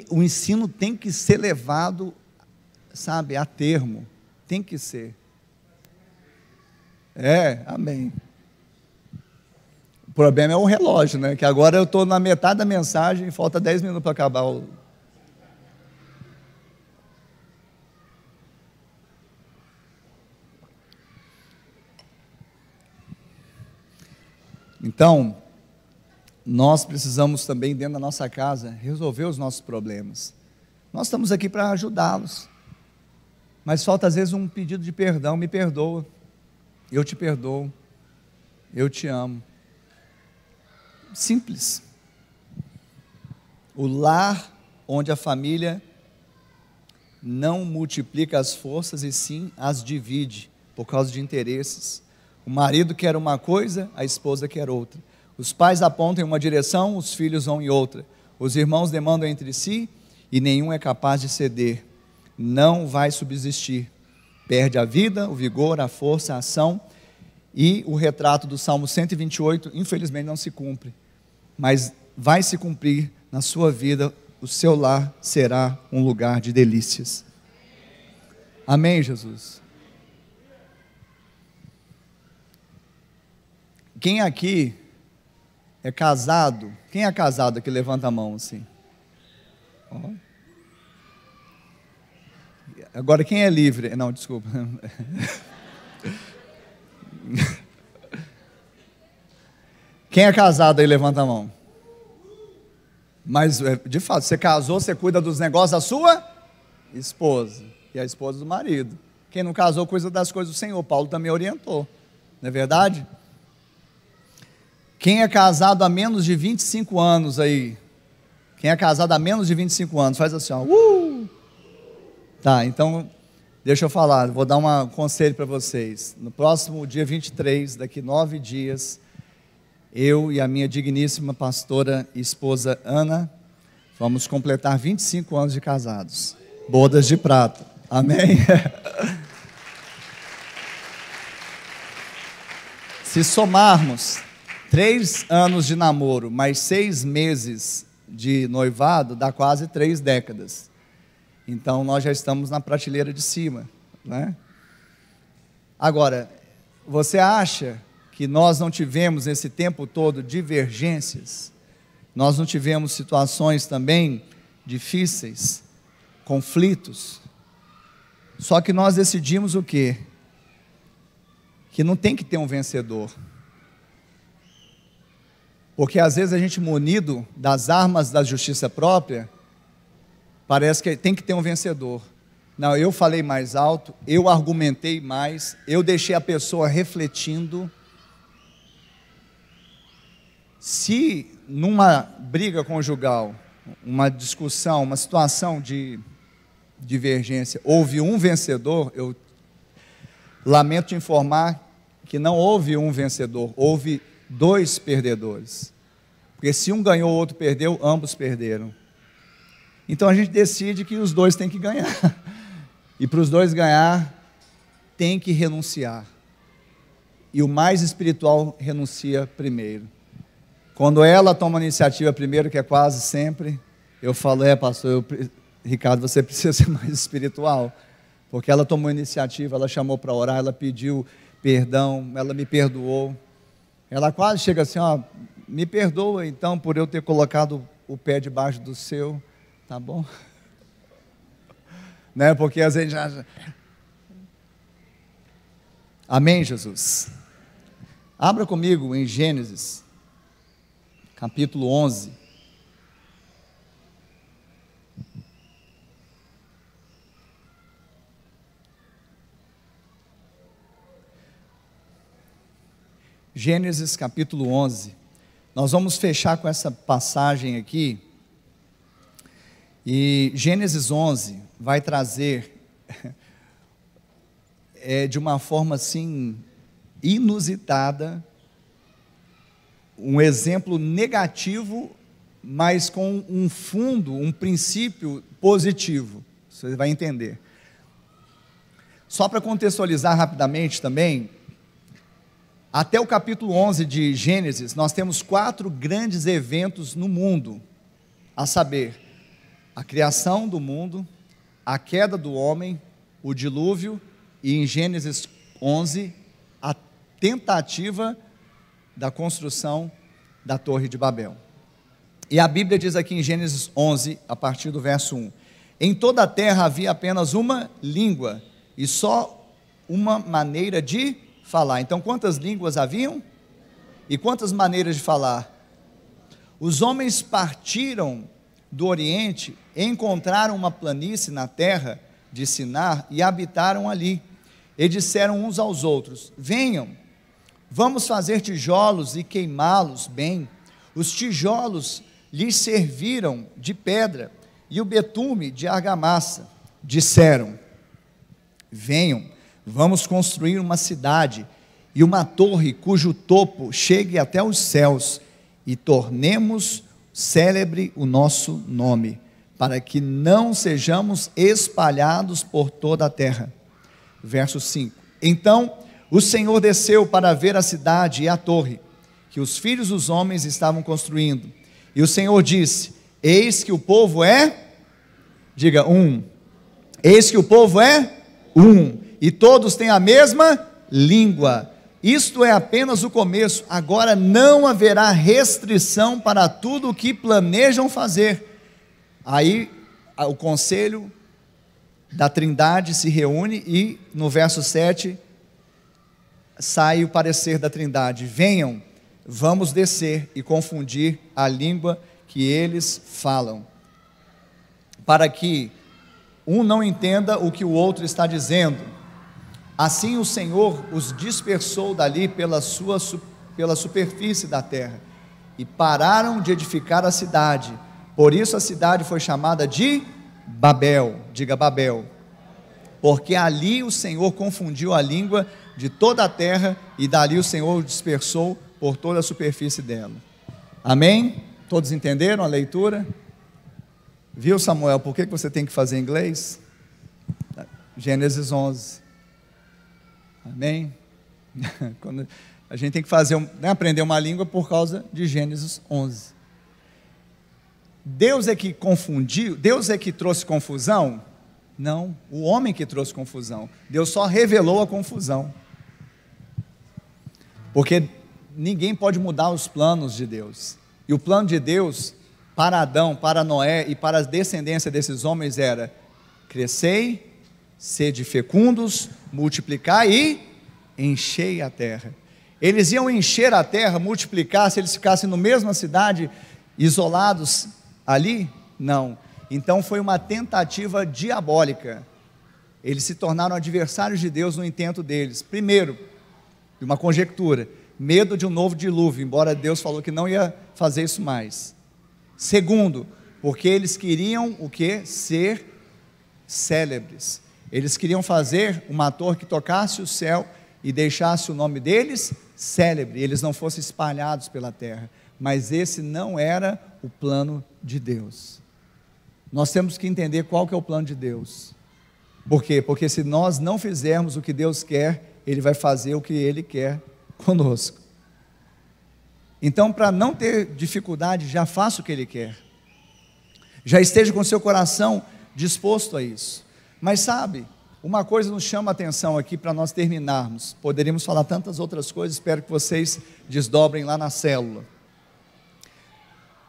o ensino tem que ser levado, sabe, a termo. Tem que ser. Amém. O problema é o relógio, né? Que agora eu estou na metade da mensagem e falta 10 minutos para acabar o... Então, nós precisamos também, dentro da nossa casa, resolver os nossos problemas. Nós estamos aqui para ajudá-los. Mas falta às vezes um pedido de perdão, me perdoa, eu te perdoo, eu te amo. Simples. O lar onde a família não multiplica as forças e sim as divide por causa de interesses. O marido quer uma coisa, a esposa quer outra. Os pais apontam em uma direção, os filhos vão em outra. Os irmãos demandam entre si e nenhum é capaz de ceder. Não vai subsistir. Perde a vida, o vigor, a força, a ação. E o retrato do Salmo 128, infelizmente não se cumpre. Mas vai se cumprir na sua vida. O seu lar será um lugar de delícias. Amém, Jesus? Quem aqui é casado? Quem é casado aqui? Levanta a mão assim. Ó. Agora quem é livre? Não, desculpa. Quem é casado aí? Levanta a mão. Mas, de fato, você casou, você cuida dos negócios da sua esposa. E a esposa do marido. Quem não casou, cuida das coisas do Senhor. Paulo também orientou. Não é verdade? Quem é casado há menos de 25 anos aí? Quem é casado há menos de 25 anos? Faz assim, ó. Tá, então, deixa eu falar. Vou dar um conselho para vocês. No próximo dia 23, daqui 9 dias... eu e a minha digníssima pastora e esposa Ana, vamos completar 25 anos de casados. Bodas de prata. Amém? Se somarmos 3 anos de namoro, mais 6 meses de noivado, dá quase 3 décadas. Então, nós já estamos na prateleira de cima, né? Agora, você acha que nós não tivemos esse tempo todo divergências? Nós não tivemos situações também difíceis, conflitos? Só que nós decidimos o quê? Que não tem que ter um vencedor. Porque às vezes a gente, munido das armas da justiça própria, parece que tem que ter um vencedor. Não, eu falei mais alto, eu argumentei mais, eu deixei a pessoa refletindo. Se numa briga conjugal, uma discussão, uma situação de divergência, houve um vencedor, eu lamento te informar que não houve um vencedor, houve 2 perdedores. Porque se um ganhou, o outro perdeu, ambos perderam. Então a gente decide que os 2 têm que ganhar. E para os 2 ganhar, tem que renunciar. E o mais espiritual renuncia primeiro. Quando ela toma a iniciativa primeiro, que é quase sempre, eu falo, pastor, Ricardo, você precisa ser mais espiritual. Porque ela tomou a iniciativa, ela chamou para orar, ela pediu perdão, ela me perdoou. Ela quase chega assim, me perdoa então por eu ter colocado o pé debaixo do seu, tá bom? Né? Porque às vezes já... Amém, Jesus? Abra comigo em Gênesis, capítulo 11. Gênesis capítulo 11. Nós vamos fechar com essa passagem aqui. E Gênesis 11 vai trazer, de uma forma assim, inusitada, um exemplo negativo, mas com um fundo, um princípio positivo. Você vai entender. Só para contextualizar rapidamente também, até o capítulo 11 de Gênesis, nós temos 4 grandes eventos no mundo, a saber, a criação do mundo, a queda do homem, o dilúvio, e em Gênesis 11, a tentativa da construção da Torre de Babel. E a Bíblia diz aqui em Gênesis 11, a partir do verso 1, em toda a terra havia apenas uma língua, e só uma maneira de falar. Então, quantas línguas haviam? E quantas maneiras de falar? Os homens partiram do Oriente, encontraram uma planície na terra de Sinar e habitaram ali. E disseram uns aos outros: venham, vamos fazer tijolos e queimá-los bem. Os tijolos lhes serviram de pedra e o betume de argamassa. Disseram: venham, vamos construir uma cidade e uma torre cujo topo chegue até os céus, e tornemos célebre o nosso nome, para que não sejamos espalhados por toda a terra. Verso 5: então o Senhor desceu para ver a cidade e a torre que os filhos dos homens estavam construindo. E o Senhor disse: eis que o povo é, diga eis que o povo é e todos têm a mesma língua. Isto é apenas o começo, agora não haverá restrição para tudo o que planejam fazer. Aí o conselho da Trindade se reúne e no verso 7 sai o parecer da Trindade: venham, vamos descer e confundir a língua que eles falam, para que um não entenda o que o outro está dizendo. Assim o Senhor os dispersou dali pela superfície da terra, e pararam de edificar a cidade. Por isso a cidade foi chamada de Babel, diga Babel, porque ali o Senhor confundiu a língua de toda a terra, e dali o Senhor o dispersou por toda a superfície dela. Amém? Todos entenderam a leitura? Viu, Samuel, por que você tem que fazer inglês? Gênesis 11. Amém? Quando a gente tem que fazer, aprender uma língua por causa de Gênesis 11. Deus é que confundiu? Deus é que trouxe confusão? Não, o homem que trouxe confusão. Deus só revelou a confusão. Porque ninguém pode mudar os planos de Deus. E o plano de Deus para Adão, para Noé e para a descendência desses homens era: crescei, sede fecundos, multiplicai e enchei a terra. Eles iam encher a terra, multiplicar, se eles ficassem na mesma cidade, isolados ali? Não. Então foi uma tentativa diabólica. Eles se tornaram adversários de Deus no intento deles. Primeiro, uma conjectura, medo de um novo dilúvio, embora Deus falou que não ia fazer isso mais. Segundo, porque eles queriam o quê? Ser célebres. Eles queriam fazer uma torre que tocasse o céu e deixasse o nome deles célebre, eles não fossem espalhados pela terra. Mas esse não era o plano de Deus. Nós temos que entender qual que é o plano de Deus. Por quê? Porque se nós não fizermos o que Deus quer, Ele vai fazer o que Ele quer conosco. Então, para não ter dificuldade, já faça o que Ele quer. Já esteja com seu coração disposto a isso. Mas sabe, uma coisa nos chama a atenção aqui para nós terminarmos. Poderíamos falar tantas outras coisas, espero que vocês desdobrem lá na célula.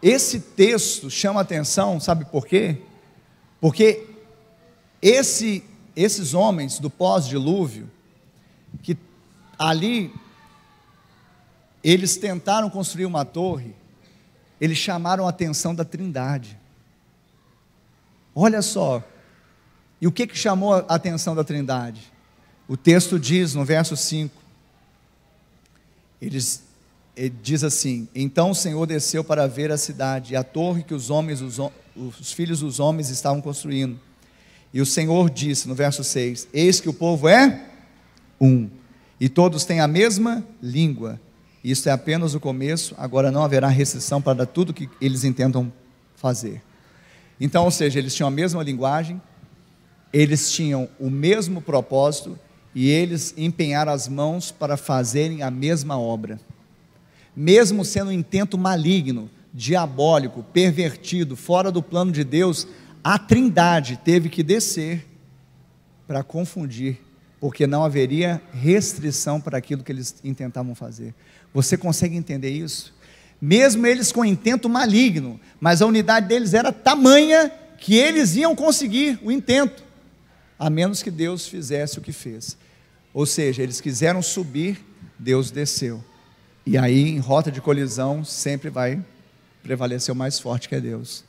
Esse texto chama a atenção, sabe por quê? Porque esses homens do pós-dilúvio, que ali eles tentaram construir uma torre, eles chamaram a atenção da Trindade. Olha só, e o que chamou a atenção da Trindade? O texto diz no verso 5, ele diz assim: então o Senhor desceu para ver a cidade e a torre que os filhos dos homens estavam construindo. E o Senhor disse no verso 6: eis que o povo é e todos têm a mesma língua. Isso é apenas o começo, agora não haverá restrição para tudo que eles intentam fazer. Então, ou seja, eles tinham a mesma linguagem, eles tinham o mesmo propósito, e eles empenharam as mãos para fazerem a mesma obra. Mesmo sendo um intento maligno, diabólico, pervertido, fora do plano de Deus, a Trindade teve que descer para confundir, porque não haveria restrição para aquilo que eles intentavam fazer. Você consegue entender isso? Mesmo eles com intento maligno, mas a unidade deles era tamanha que eles iam conseguir o intento, a menos que Deus fizesse o que fez. Ou seja, eles quiseram subir, Deus desceu. E aí, em rota de colisão, sempre vai prevalecer o mais forte, que é Deus.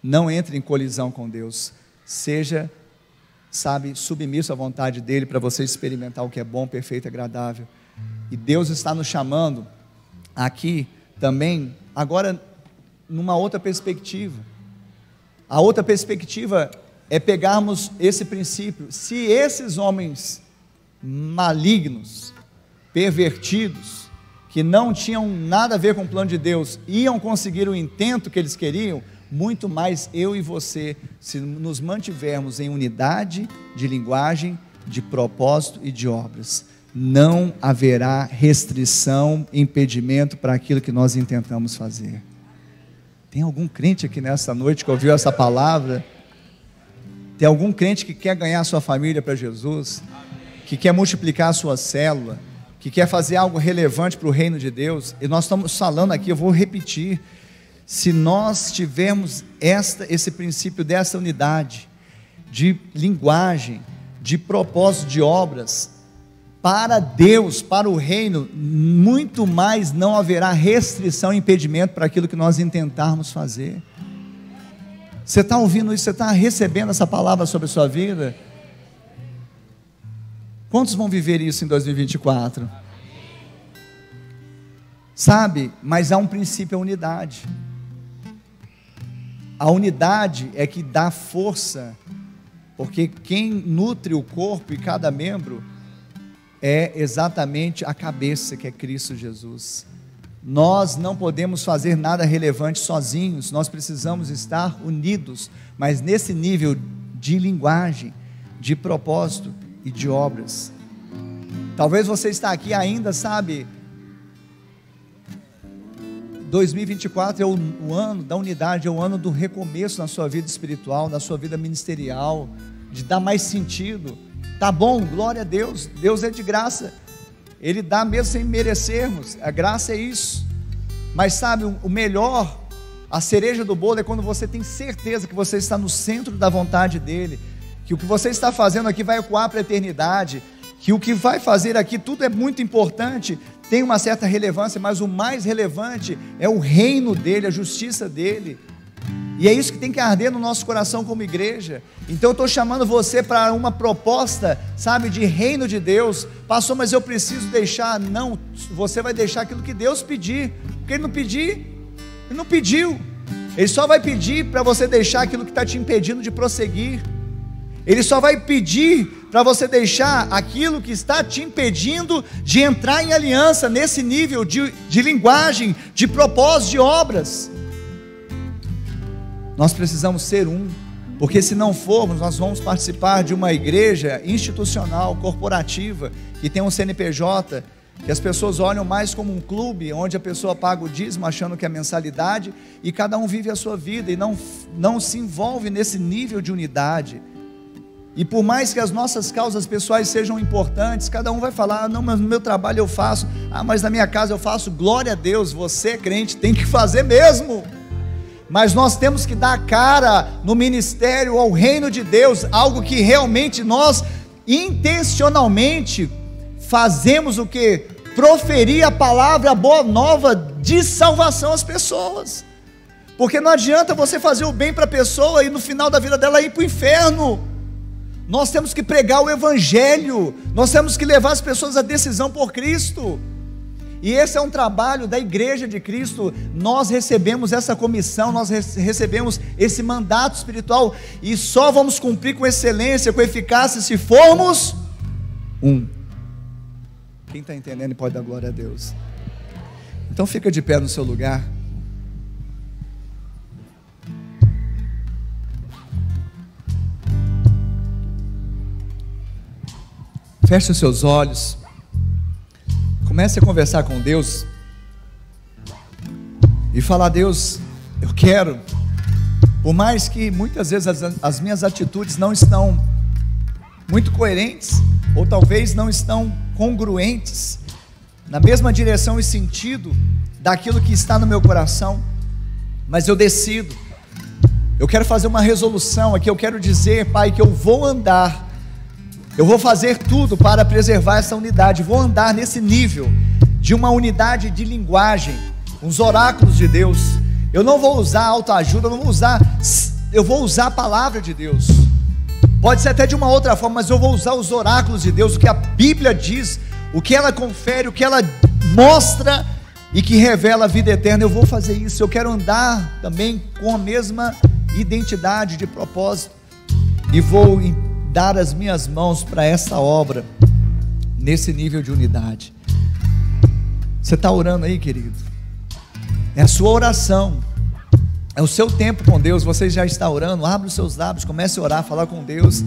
Não entre em colisão com Deus. Seja, submisso à vontade dEle, para você experimentar o que é bom, perfeito e agradável. E Deus está nos chamando aqui também. Agora, numa outra perspectiva. A outra perspectiva é pegarmos esse princípio. Se esses homens malignos, pervertidos, que não tinham nada a ver com o plano de Deus, iam conseguir o intento que eles queriam, muito mais eu e você, se nos mantivermos em unidade de linguagem, de propósito e de obras, não haverá restrição, impedimento para aquilo que nós intentamos fazer. Tem algum crente aqui nessa noite que ouviu essa palavra? Tem algum crente que quer ganhar a sua família para Jesus? Que quer multiplicar a sua célula? Que quer fazer algo relevante para o reino de Deus? E nós estamos falando aqui, eu vou repetir, se nós tivermos esse princípio dessa unidade, de linguagem, de propósito de obras, para Deus, para o reino, muito mais não haverá restrição e impedimento para aquilo que nós intentarmos fazer. Você está ouvindo isso? Você está recebendo essa palavra sobre a sua vida? Quantos vão viver isso em 2024? Sabe, mas há um princípio, a unidade. A unidade é que dá força, porque quem nutre o corpo e cada membro é exatamente a cabeça, que é Cristo Jesus. Nós não podemos fazer nada relevante sozinhos, nós precisamos estar unidos, mas nesse nível de linguagem, de propósito e de obras. Talvez você está aqui ainda, sabe, 2024 é o ano da unidade, é o ano do recomeço na sua vida espiritual, na sua vida ministerial, de dar mais sentido. Tá bom, glória a Deus, Deus é de graça, Ele dá mesmo sem merecermos, a graça é isso. Mas sabe, o melhor, a cereja do bolo é quando você tem certeza que você está no centro da vontade dEle, que o que você está fazendo aqui vai ecoar para a eternidade, que o que vai fazer aqui, tudo é muito importante, tem uma certa relevância, mas o mais relevante é o reino dEle, a justiça dEle, e é isso que tem que arder no nosso coração como igreja. Então eu estou chamando você para uma proposta, sabe, de reino de Deus. Pastor, mas eu preciso deixar. Não, você vai deixar aquilo que Deus pedir, porque Ele não pedir, Ele não pediu, Ele só vai pedir para você deixar aquilo que está te impedindo de prosseguir. Ele só vai pedir para você deixar aquilo que está te impedindo de entrar em aliança nesse nível de linguagem, de propósito, de obras. Nós precisamos ser um, porque se não formos, nós vamos participar de uma igreja institucional, corporativa, que tem um CNPJ, que as pessoas olham mais como um clube, onde a pessoa paga o dízimo achando que é mensalidade, e cada um vive a sua vida, e não se envolve nesse nível de unidade. E por mais que as nossas causas pessoais sejam importantes, cada um vai falar, não, mas no meu trabalho eu faço, mas na minha casa eu faço, glória a Deus, você crente tem que fazer mesmo. Mas nós temos que dar cara no ministério, ao reino de Deus, algo que realmente nós intencionalmente fazemos, o que? Proferir a palavra, a boa nova de salvação às pessoas, porque não adianta você fazer o bem para a pessoa e no final da vida dela ir para o inferno. Nós temos que pregar o evangelho, nós temos que levar as pessoas à decisão por Cristo. E esse é um trabalho da igreja de Cristo. Nós recebemos essa comissão, nós recebemos esse mandato espiritual, e só vamos cumprir com excelência, com eficácia, se formos um. Quem está entendendo pode dar glória a Deus. Então fica de pé no seu lugar. Feche os seus olhos. Comece a conversar com Deus e falar: Deus, eu quero, por mais que muitas vezes as minhas atitudes não estão muito coerentes, ou talvez não estão congruentes, na mesma direção e sentido daquilo que está no meu coração, mas eu decido, eu quero fazer uma resolução aqui, eu quero dizer, Pai, que eu vou andar, eu vou fazer tudo para preservar essa unidade, vou andar nesse nível de uma unidade de linguagem, os oráculos de Deus. Eu não vou usar autoajuda, eu vou usar a palavra de Deus. Pode ser até de uma outra forma, mas eu vou usar os oráculos de Deus, o que a Bíblia diz, o que ela confere, o que ela mostra, e que revela a vida eterna. Eu vou fazer isso, eu quero andar também com a mesma identidade de propósito, e vou dar as minhas mãos para essa obra, nesse nível de unidade. Você está orando aí, querido? É a sua oração, é o seu tempo com Deus. Você já está orando? Abre os seus lábios, comece a orar, falar com Deus,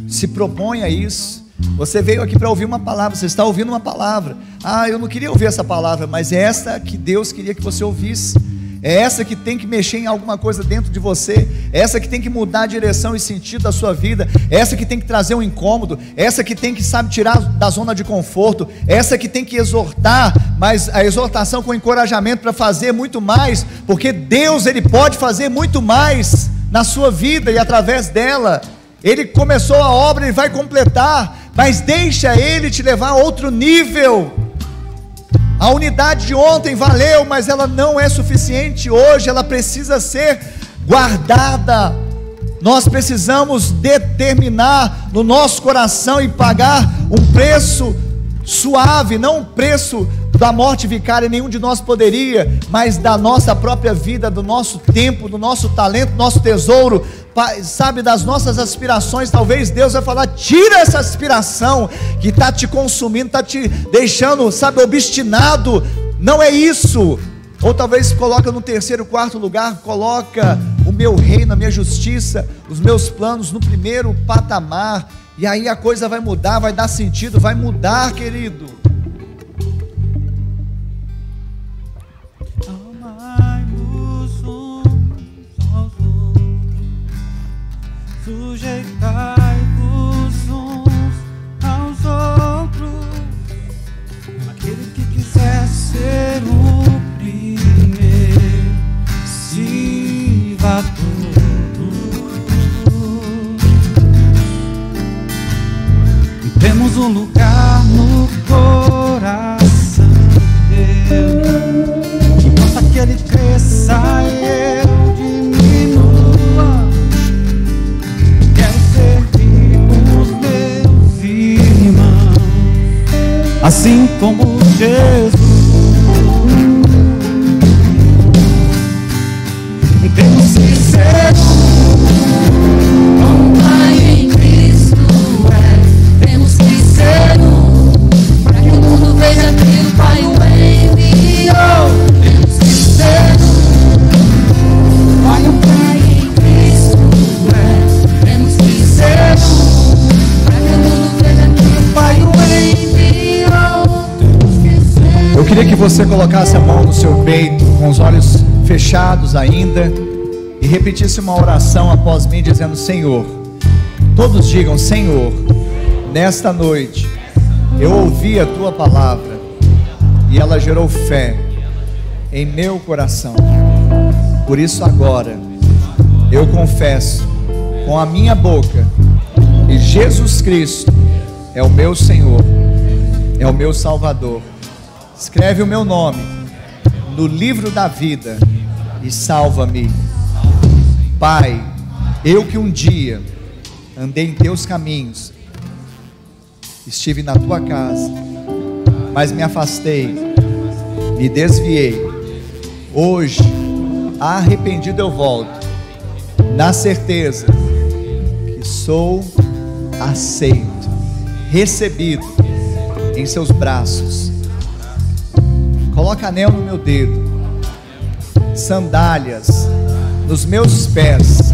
se propõe a isso. Você veio aqui para ouvir uma palavra, você está ouvindo uma palavra. Eu não queria ouvir essa palavra, mas é essa que Deus queria que você ouvisse. É essa que tem que mexer em alguma coisa dentro de você, é essa que tem que mudar a direção e sentido da sua vida, é essa que tem que trazer um incômodo, é essa que tem que, tirar da zona de conforto, é essa que tem que exortar, mas a exortação com encorajamento para fazer muito mais, porque Deus, Ele pode fazer muito mais na sua vida e através dela. Ele começou a obra, Ele vai completar, mas deixa Ele te levar a outro nível. A unidade de ontem valeu, mas ela não é suficiente hoje, ela precisa ser guardada. Nós precisamos determinar no nosso coração e pagar um preço suave, não um preço da morte vicária, nenhum de nós poderia, mas da nossa própria vida, do nosso tempo, do nosso talento, do nosso tesouro, sabe, das nossas aspirações. Talvez Deus vai falar: tira essa aspiração que está te consumindo, está te deixando, sabe, obstinado. Não é isso. Ou talvez coloca no terceiro, quarto lugar, coloca o meu reino, a minha justiça, os meus planos no primeiro patamar, e aí a coisa vai mudar, vai dar sentido, vai mudar, querido. Sujeitai-vos uns aos outros. Aquele que quiser ser o primeiro, sirva a todos. E temos um lugar no coração de Deus, que possa que Ele cresça e eu diminua. Assim como Jesus, temos que ser como o Pai em Cristo é. Temos que ser para que o mundo veja que o Pai o enviou. Temos que ser como o Pai em Cristo é. Temos que ser para que o mundo veja que o Pai o enviou. Eu queria que você colocasse a mão no seu peito, com os olhos fechados ainda, e repetisse uma oração após mim, dizendo: Senhor, todos digam: Senhor, nesta noite eu ouvi a Tua palavra e ela gerou fé em meu coração. Por isso agora eu confesso com a minha boca que Jesus Cristo é o meu Senhor, é o meu Salvador. Escreve o meu nome no livro da vida e salva-me. Pai, eu que um dia andei em Teus caminhos, estive na Tua casa, mas me afastei, me desviei. Hoje, arrependido eu volto, na certeza que sou aceito, recebido em Seus braços. Coloca anel no meu dedo, sandálias nos meus pés,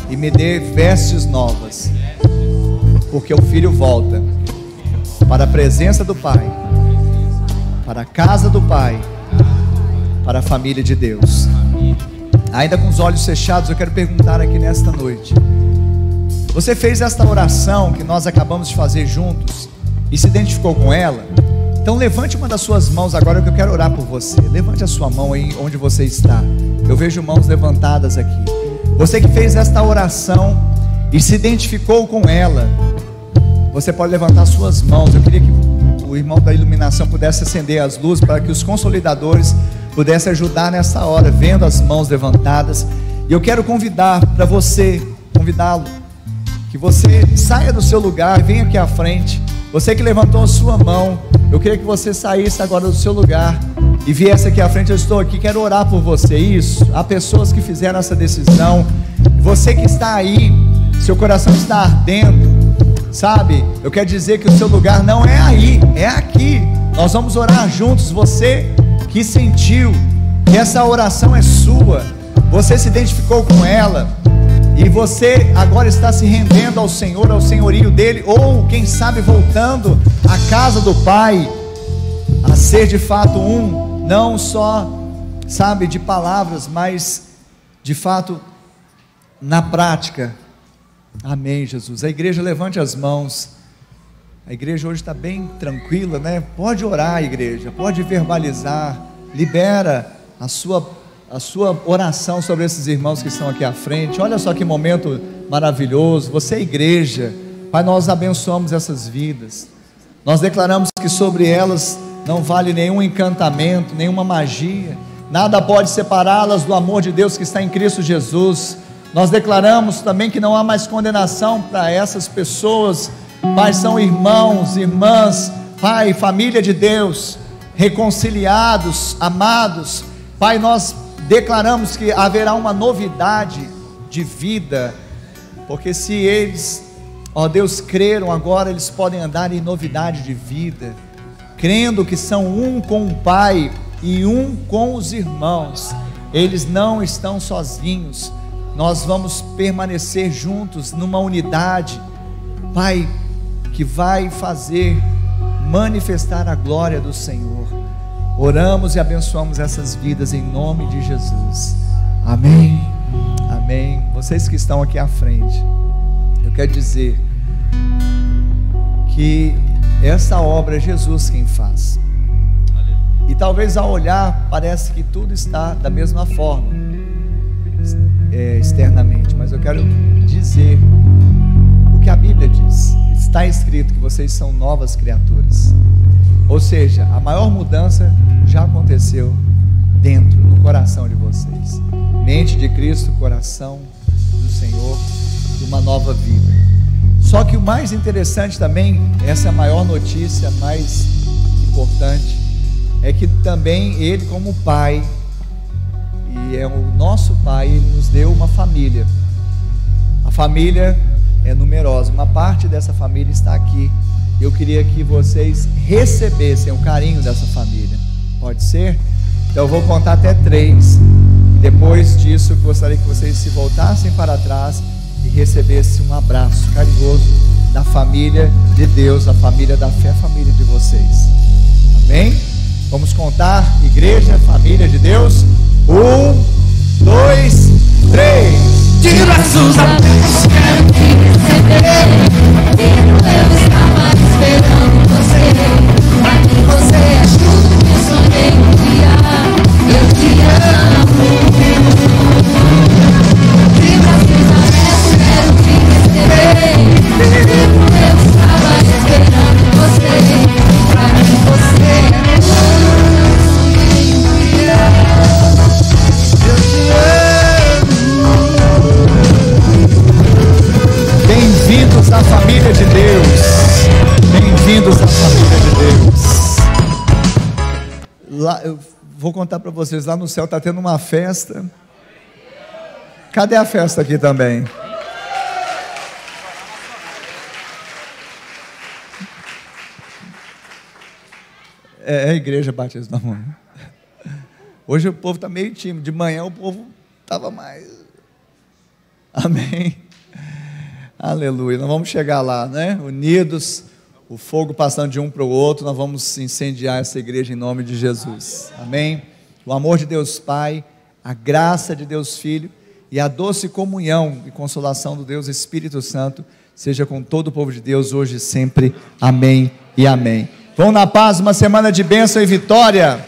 e me dê vestes novas, porque o filho volta para a presença do Pai, para a casa do Pai, para a família de Deus. Ainda com os olhos fechados, eu quero perguntar aqui nesta noite: você fez esta oração que nós acabamos de fazer juntos e se identificou com ela? Então levante uma das suas mãos agora, que eu quero orar por você. Levante a sua mão aí onde você está. Eu vejo mãos levantadas aqui. Você que fez esta oração e se identificou com ela, você pode levantar suas mãos. Eu queria que o irmão da iluminação pudesse acender as luzes, para que os consolidadores pudessem ajudar nessa hora, vendo as mãos levantadas. E eu quero convidar para você, convidá-lo, que você saia do seu lugar e venha aqui à frente. Você que levantou a sua mão, eu queria que você saísse agora do seu lugar e viesse aqui à frente. Eu estou aqui, quero orar por você. Isso, há pessoas que fizeram essa decisão. Você que está aí, seu coração está ardendo, sabe? Eu quero dizer que o seu lugar não é aí, é aqui. Nós vamos orar juntos. Você que sentiu que essa oração é sua, você se identificou com ela, e você agora está se rendendo ao Senhor, ao senhorio dele, ou quem sabe voltando à casa do Pai, a ser de fato um, não só, sabe, de palavras, mas de fato na prática. Amém, Jesus. A igreja, levante as mãos. A igreja hoje está bem tranquila, né? Pode orar, igreja, pode verbalizar, libera a sua oração sobre esses irmãos que estão aqui à frente. Olha só que momento maravilhoso. Você é igreja, Pai, nós abençoamos essas vidas, nós declaramos que sobre elas não vale nenhum encantamento, nenhuma magia, nada pode separá-las do amor de Deus que está em Cristo Jesus. Nós declaramos também que não há mais condenação para essas pessoas. Pai, são irmãos, irmãs, Pai, família de Deus, reconciliados, amados. Pai, nós declaramos que haverá uma novidade de vida, porque se eles, ó Deus, creram, agora eles podem andar em novidade de vida, crendo que são um com o Pai e um com os irmãos. Eles não estão sozinhos, nós vamos permanecer juntos numa unidade, Pai, que vai fazer manifestar a glória do Senhor. Oramos e abençoamos essas vidas em nome de Jesus. Amém, amém. Vocês que estão aqui à frente, eu quero dizer que essa obra é Jesus quem faz. E talvez ao olhar parece que tudo está da mesma forma, externamente, mas eu quero dizer o que a Bíblia diz. Está escrito que vocês são novas criaturas, ou seja, a maior mudança já aconteceu dentro, no coração de vocês. Mente de Cristo, coração do Senhor, de uma nova vida. Só que o mais interessante também, essa é a maior notícia, mais importante, é que também Ele, como Pai, e é o nosso Pai, Ele nos deu uma família. A família é numerosa, uma parte dessa família está aqui. Eu queria que vocês recebessem o carinho dessa família. Pode ser? Então eu vou contar até 3. Depois disso, eu gostaria que vocês se voltassem para trás e recebessem um abraço carinhoso da família de Deus, a família da fé, a família de vocês. Amém? Vamos contar, igreja, família de Deus. 1, 2, 3. De braços abertos quero te receber. Eu estava esperando você. Pra mim você é tudo que eu sonhei um dia. Eu te amo. De braços abertos quero te receber. Eu estava esperando você. Pra mim você é tudo que eu sonhei um dia. Eu te amo. Bem-vindos à família de Deus. Bem-vindos à família de Deus. Lá, eu vou contar para vocês, lá no céu está tendo uma festa. Cadê a festa aqui também? É a igreja Batista do Amor. Hoje o povo está meio tímido. De manhã o povo estava mais. Amém. Aleluia. Nós vamos chegar lá, né? Unidos, o fogo passando de um para o outro. Nós vamos incendiar essa igreja em nome de Jesus. Amém. O amor de Deus Pai, a graça de Deus Filho e a doce comunhão e consolação do Deus Espírito Santo seja com todo o povo de Deus hoje e sempre. Amém e amém. Vão na paz, uma semana de bênção e vitória.